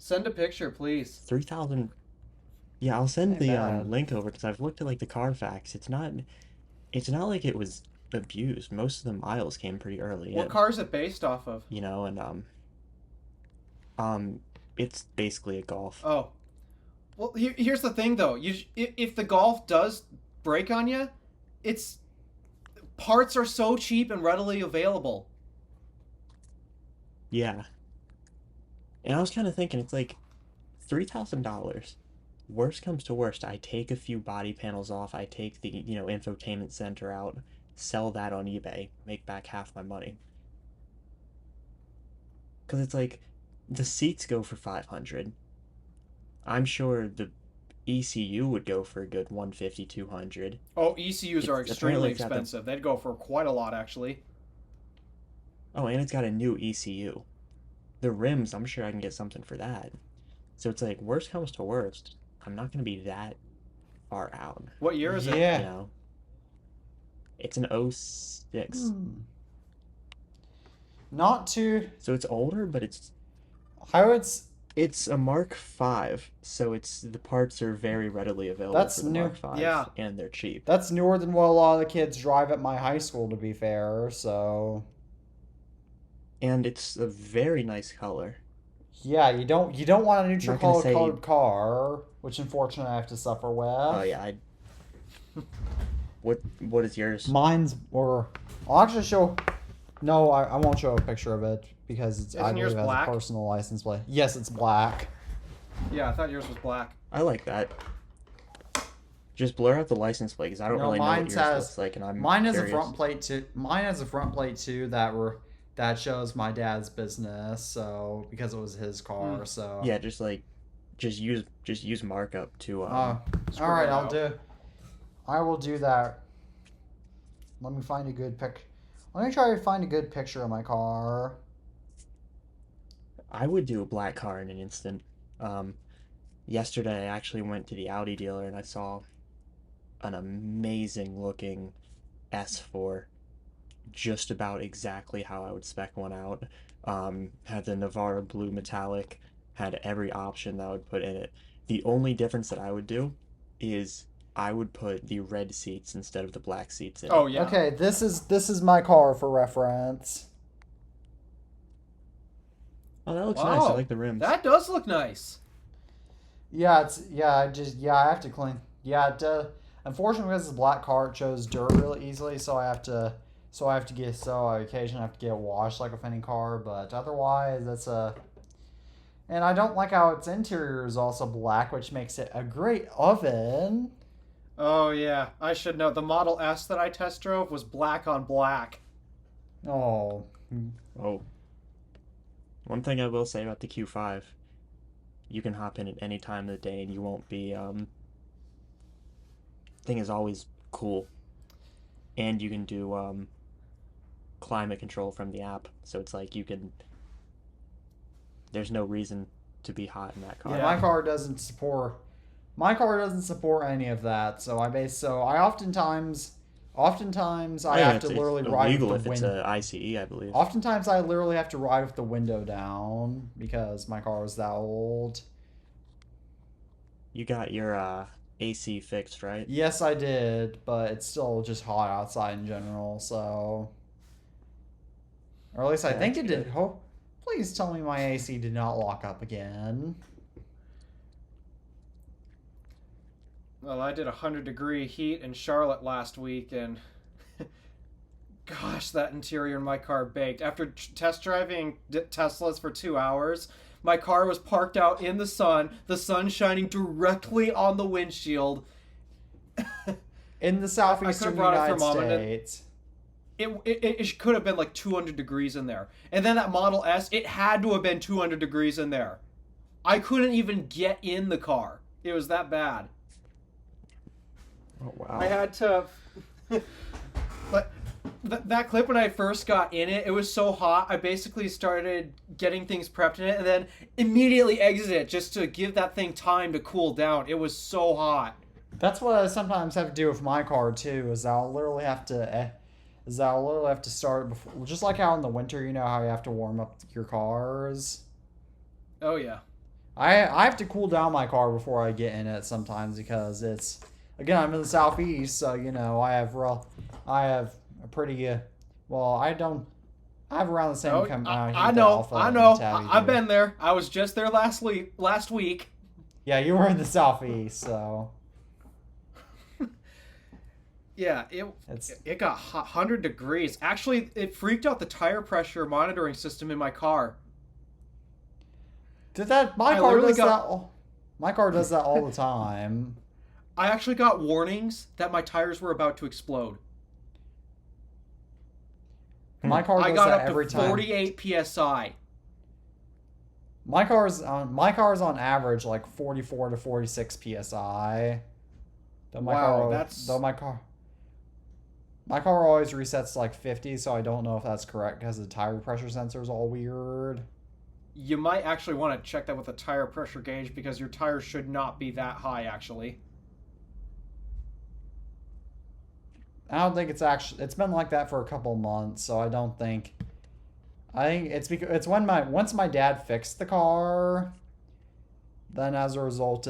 Send a picture, please. 3,000. Yeah, I'll send Ain't the bad. link over because I've looked at like the Carfax. It's not like it was abused. Most of the miles came pretty early What in, car is it based off of? you know, and it's basically a Golf. Oh. Well, here's the thing, though. If the Golf does break on you, parts are so cheap and readily available. Yeah. And I was kind of thinking, it's like $3,000. Worst comes to worst, I take a few body panels off, I take the, infotainment center out, sell that on eBay, make back half my money. Because it's like, the seats go for 500. I'm sure the ECU would go for a good 150, 200. Oh, ECUs are It's- apparently extremely it's got the- expensive. They'd go for quite a lot, actually. Oh, and it's got a new ECU. The rims, I'm sure I can get something for that. So it's like, worst comes to worst, I'm not going to be that far out. What year is it? You Yeah. know? It's an 06. Not too. So it's older, but it's I would. a Mark V, so the parts are very readily available That's for the new. Mark V, Yeah. and they're cheap. That's newer than what a lot of the kids drive at my high school. To be fair, so And it's a very nice color. yeah, you don't want a neutral Not gonna say- colored car, which unfortunately I have to suffer with. Oh yeah, What is yours? Mine's or I'll actually show. No, I won't show a picture of it because I Isn't yours believe it has black? a personal license plate. Yes, it's black. Yeah, I thought yours was black. I like that. Just blur out the license plate because I don't No, really know what mine yours has- looks like, and I'm Mine has curious. a front plate too. Mine has a front plate too that shows my dad's business. So because it was his car, so Yeah, just use markup to all Scroll right, it I'll out. do. I will do that. Let me find a good pic. Let me try to find a good picture of my car. I would do a black car in an instant. Yesterday I actually went to the Audi dealer and I saw an amazing looking S4, just about exactly how I would spec one out. Had the Navara blue metallic, had every option that I would put in it. The only difference that I would do is I would put the red seats instead of the black seats in Oh it. yeah. Okay, this is my car for reference. Oh, that looks nice. I Wow, like the rims. That does look nice. Yeah, I have to clean. Yeah, unfortunately because it's a black car, it shows dirt really easily, so I occasionally have to get it washed like with any car, but otherwise and I don't like how its interior is also black, which makes it a great oven. Oh yeah, I should know. The Model S that I test drove was black on black. Oh. Oh. One thing I will say about the Q5, you can hop in at any time of the day and you won't be, thing is always cool. And you can do, climate control from the app, so it's like there's no reason to be hot in that car. Yeah, my car doesn't support any of that, so I oftentimes I have to literally it's ride illegal with if the it's window. a ICE, I believe. Oftentimes I literally have to ride with the window down because my car is that old. You got your AC fixed, right? Yes, I did, but it's still just hot outside in general, so Or at least I think That's it did. good. Oh, please tell me my AC did not lock up again. Well, I did 100-degree heat in Charlotte last week, and gosh, that interior in my car baked. After test driving Teslas for 2 hours, my car was parked out in the sun shining directly on the windshield. In the southeastern brought a United thermometer. States. It could have been like 200 degrees in there. And then that Model S, it had to have been 200 degrees in there. I couldn't even get in the car. It was that bad. Oh wow. I had to. But that clip when I first got in it, it was so hot. I basically started getting things prepped in it and then immediately exited it just to give that thing time to cool down. It was so hot. That's what I sometimes have to do with my car too. Is I'll literally have to start before, just like how in the winter, you know how you have to warm up your cars. Oh yeah. I have to cool down my car before I get in it sometimes because it's, again, I'm in the southeast, so you know I have a pretty well, I have around the same Oh, heat I that know. Alpha I and know. Tabby I've do. been there. I was just there last week. Yeah, you were in the southeast, so Yeah, it got 100 degrees. Actually, it freaked out the tire pressure monitoring system in my car. did that my I car literally does that. My car does that all the time. I actually got warnings that my tires were about to explode. My car I does got that up every to time. 48 psi. My car's on average like 44 to 46 psi. Though Wow, that's- my car always resets to like 50, so I don't know if that's correct because the tire pressure sensor is all weird. You might actually want to check that with a tire pressure gauge because your tires should not be that high, actually. I don't think it's been like that for a couple months, so I don't think. I think it's because it's once my dad fixed the car, then as a result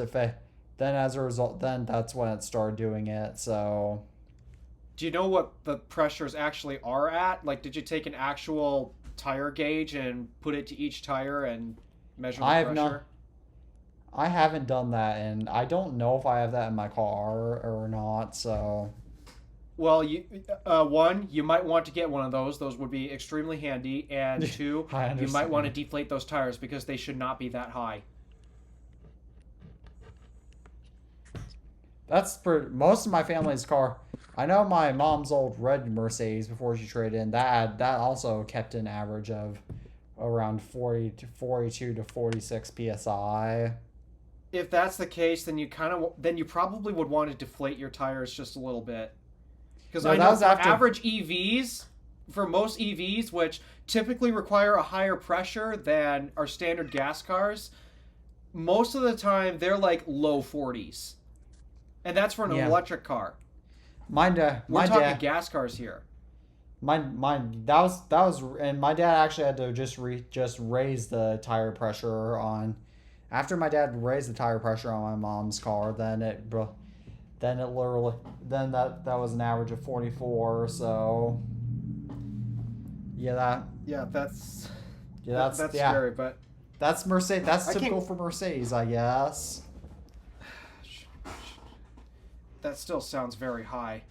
then that's when it started doing it. So Do you know what the pressures actually are at? Like, did you take an actual tire gauge and put it to each tire and measure the I have pressure? not. I haven't done that, and I don't know if I have that in my car or not. So Well, you might want to get one of those. Those would be extremely handy. And two, I you might want to understand. deflate those tires because they should not be that high. that's for most of my family's car. I know my mom's old red Mercedes before she traded in that also kept an average of around 42 to 46 psi. If that's the case, then you probably would want to deflate your tires just a little bit. Because No, I that know was for after- average EVs, for most EVs, which typically require a higher pressure than our standard gas cars, most of the time they're like low 40s. And that's for an Yeah. electric car. My We're talking dad. gas cars here. That was and my dad actually had to just raise the tire pressure on. After my dad raised the tire pressure on my mom's car, then it literally that was an average of 44. So yeah, That's that's scary, but that's Mercedes. That's I can't- typical for Mercedes, I guess. that still sounds very high.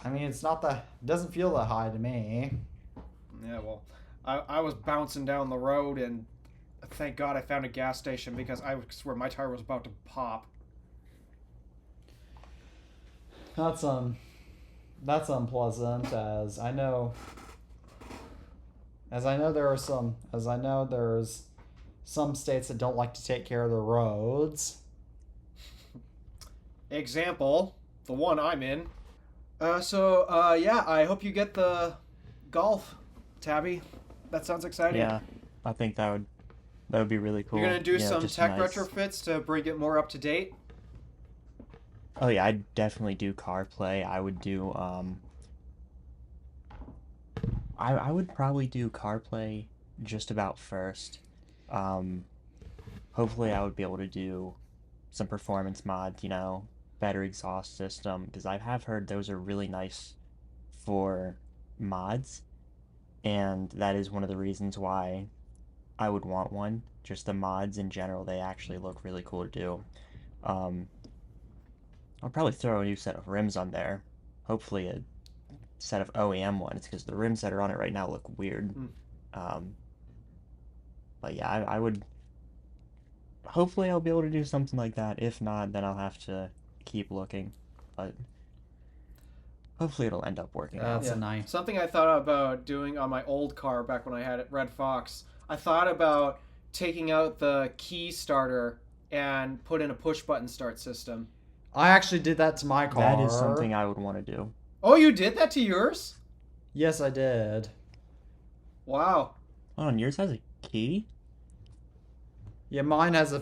I mean, it's not that. It doesn't feel that high to me. Yeah, well, I was bouncing down the road, and thank God I found a gas station because I swear my tire was about to pop. That's unpleasant, as I know there's some states that don't like to take care of their roads. Example, the one I'm in. Yeah, I hope you get the golf, Tabby. That sounds exciting. Yeah, I think that would be really cool. You're gonna do Yeah, some just tech nice. retrofits to bring it more up to date. Oh yeah, I'd definitely do CarPlay. I would do I would probably do CarPlay just about first. Hopefully I would be able to do some performance mods, better exhaust system, because I have heard those are really nice for mods, and that is one of the reasons why I would want one. Just the mods in general, they actually look really cool to do. I'll probably throw a new set of rims on there. Hopefully a set of OEM ones, because the rims that are on it right now look weird. But yeah, I would... Hopefully I'll be able to do something like that. If not, then I'll have to keep looking. But hopefully it'll end up working out. That's a nice. Something I thought about doing on my old car back when I had it, Red Fox, I thought about taking out the key starter and put in a push-button start system. I actually did that to my car. That is something I would want to do. Oh, you did that to yours? Yes, I did. Wow. Hold on, yours has a key? Yeah, mine has a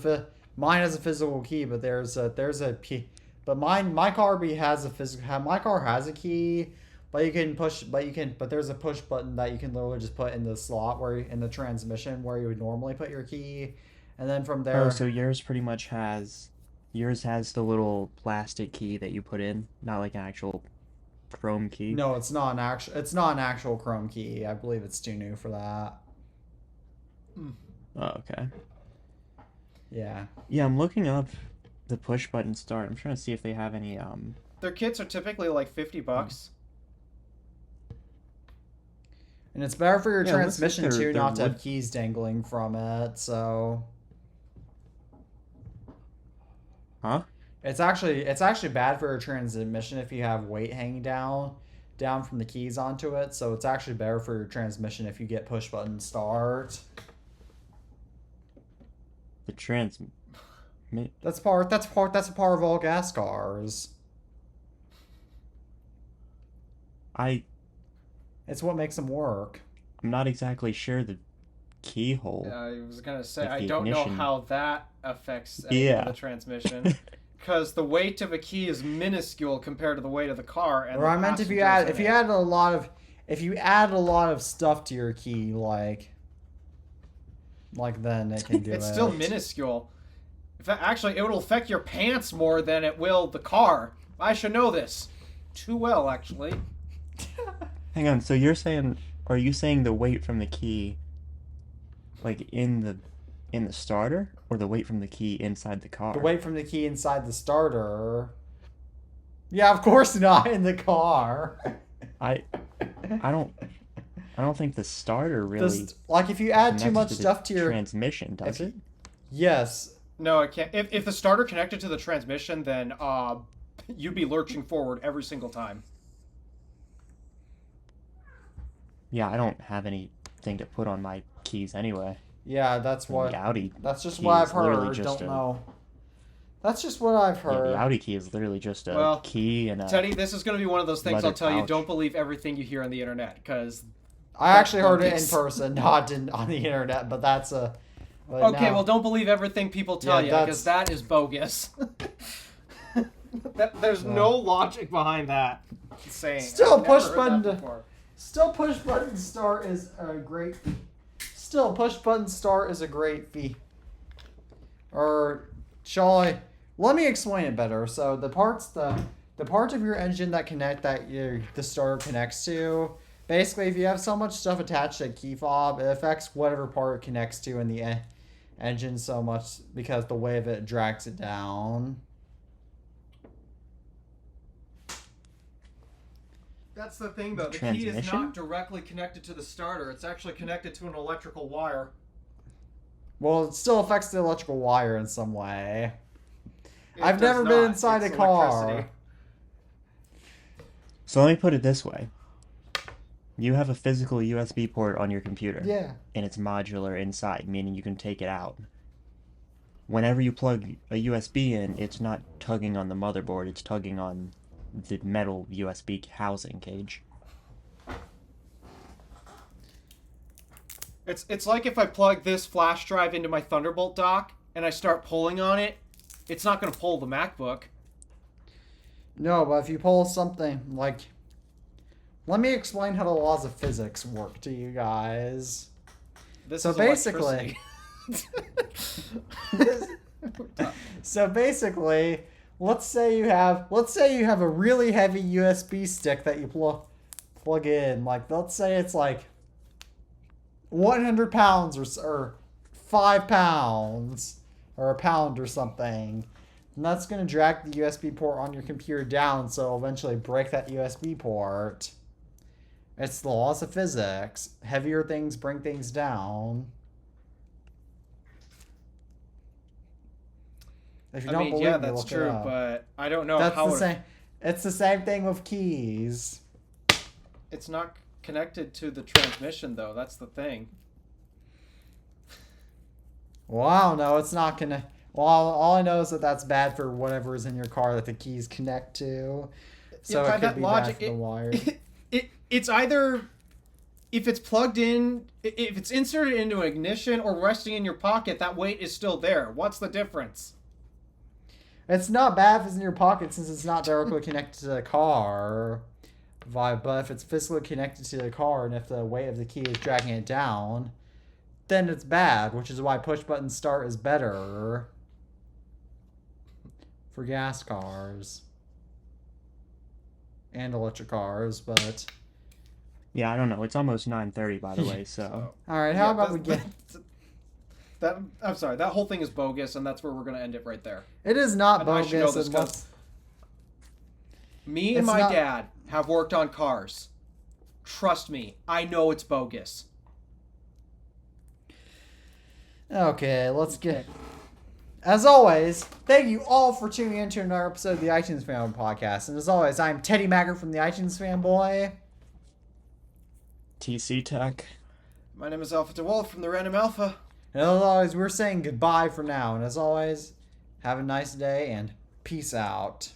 physical key, but there's a key. But my car has a physical. My car has a key, but there's a push button that you can literally just put in the slot in the transmission where you would normally put your key, and then from there. Oh, so yours pretty much has the little plastic key that you put in, not like an actual chrome key. No, it's not an actual chrome key. I believe it's too new for that. Oh, okay. Yeah. Yeah, I'm looking up the push button start. I'm trying to see if they have any Their kits are typically like $50. And it's better for your Yeah, it looks like transmission too, they're not to have wood- keys dangling from it. So. Huh? It's actually bad for your transmission if you have weight hanging down from the keys onto it. So it's actually better for your transmission if you get push button start. The trans That's a part of all gas cars. It's what makes them work. I'm not exactly sure the keyhole. I was gonna say, Like I the don't know ignition. how that affects any of the transmission. Because the weight of a key is minuscule compared to the weight of the car. And Or I meant if you add a lot of stuff to your key, like then it can do it. It's still minuscule. Actually, it will affect your pants more than it will the car. I should know this too well, actually. Hang on, so are you saying the weight from the key, like in the starter, or the weight from the key inside the car? The weight from the key inside the starter. Yeah, of course not in the car. I don't think the starter really like if you add too connects much to the stuff to your transmission, does it? Yes. No, it can't. If the starter connected to the transmission, then you'd be lurching forward every single time. Yeah, I don't have anything to put on my keys anyway. Yeah, that's The what. Audi That's just key what I've is literally heard. just Don't know. That's just what I've Yeah, heard. the Audi key is literally just a Well, key and a... Teddy, this is going to be one of those things leather I'll tell you. pouch. Don't believe everything you hear on the internet, because... I actually heard it in bogus. person, not on the internet. But that's a. But Okay, no. well, don't believe everything people tell Yeah, you, because that is bogus. There's no logic behind that saying. Still, I've push never heard button that to- before. Still, push button start is a great. Still, push button start is a great fee. Or shall I? Let me explain it better. So the parts of your engine the starter connects to. Basically, if you have so much stuff attached to a key fob, it affects whatever part it connects to in the engine so much because the way of it drags it down. That's the thing, though. The key is Transmission? not directly connected to the starter. It's actually connected to an electrical wire. Well, it still affects the electrical wire in some way. It I've does never been not. inside It's a car. electricity. So let me put it this way. You have a physical USB port on your computer. Yeah. And it's modular inside, meaning you can take it out. Whenever you plug a USB in, it's not tugging on the motherboard, it's tugging on the metal USB housing cage. It's like if I plug this flash drive into my Thunderbolt dock and I start pulling on it, it's not going to pull the MacBook. No, but if you pull something like... Let me explain how the laws of physics work to you guys. This So is basically... So basically, let's say you have a really heavy USB stick that you plug in. Like, let's say it's like 100 pounds or 5 pounds or a pound or something. And that's going to drag the USB port on your computer down, so it'll eventually break that USB port. It's the laws of physics. Heavier things bring things down. If you don't believe me, that's look true, it up. but I don't know That's how the same. It's the same thing with keys. it's not connected to the transmission, though. That's the thing. Well, I don't know. It's not gonna. Well, all I know is that that's bad for whatever is in your car that the keys connect to. So by it could that be logic, bad for the wire. It's either if it's plugged in, if it's inserted into an ignition or resting in your pocket, that weight is still there. What's the difference? It's not bad if it's in your pocket since it's not directly connected to the car. But if it's physically connected to the car and if the weight of the key is dragging it down, then it's bad, which is why push button start is better for gas cars and electric cars. But Yeah, I don't know. It's almost 9:30, by the way, so... all right, how about we get... I'm sorry, that whole thing is bogus, and that's where we're going to end it right there. It is not And I should know bogus this unless... Me and It's my not- dad have worked on cars. Trust me, I know it's bogus. Okay, let's get... As always, thank you all for tuning in to another episode of the iTunes Fanboy Podcast. And as always, I'm Teddy Maggard from the iTunes Fanboy. TC Tech. My name is Alpha DeWolf from the Random Alpha. And as always, we're saying goodbye for now. And as always, have a nice day and peace out.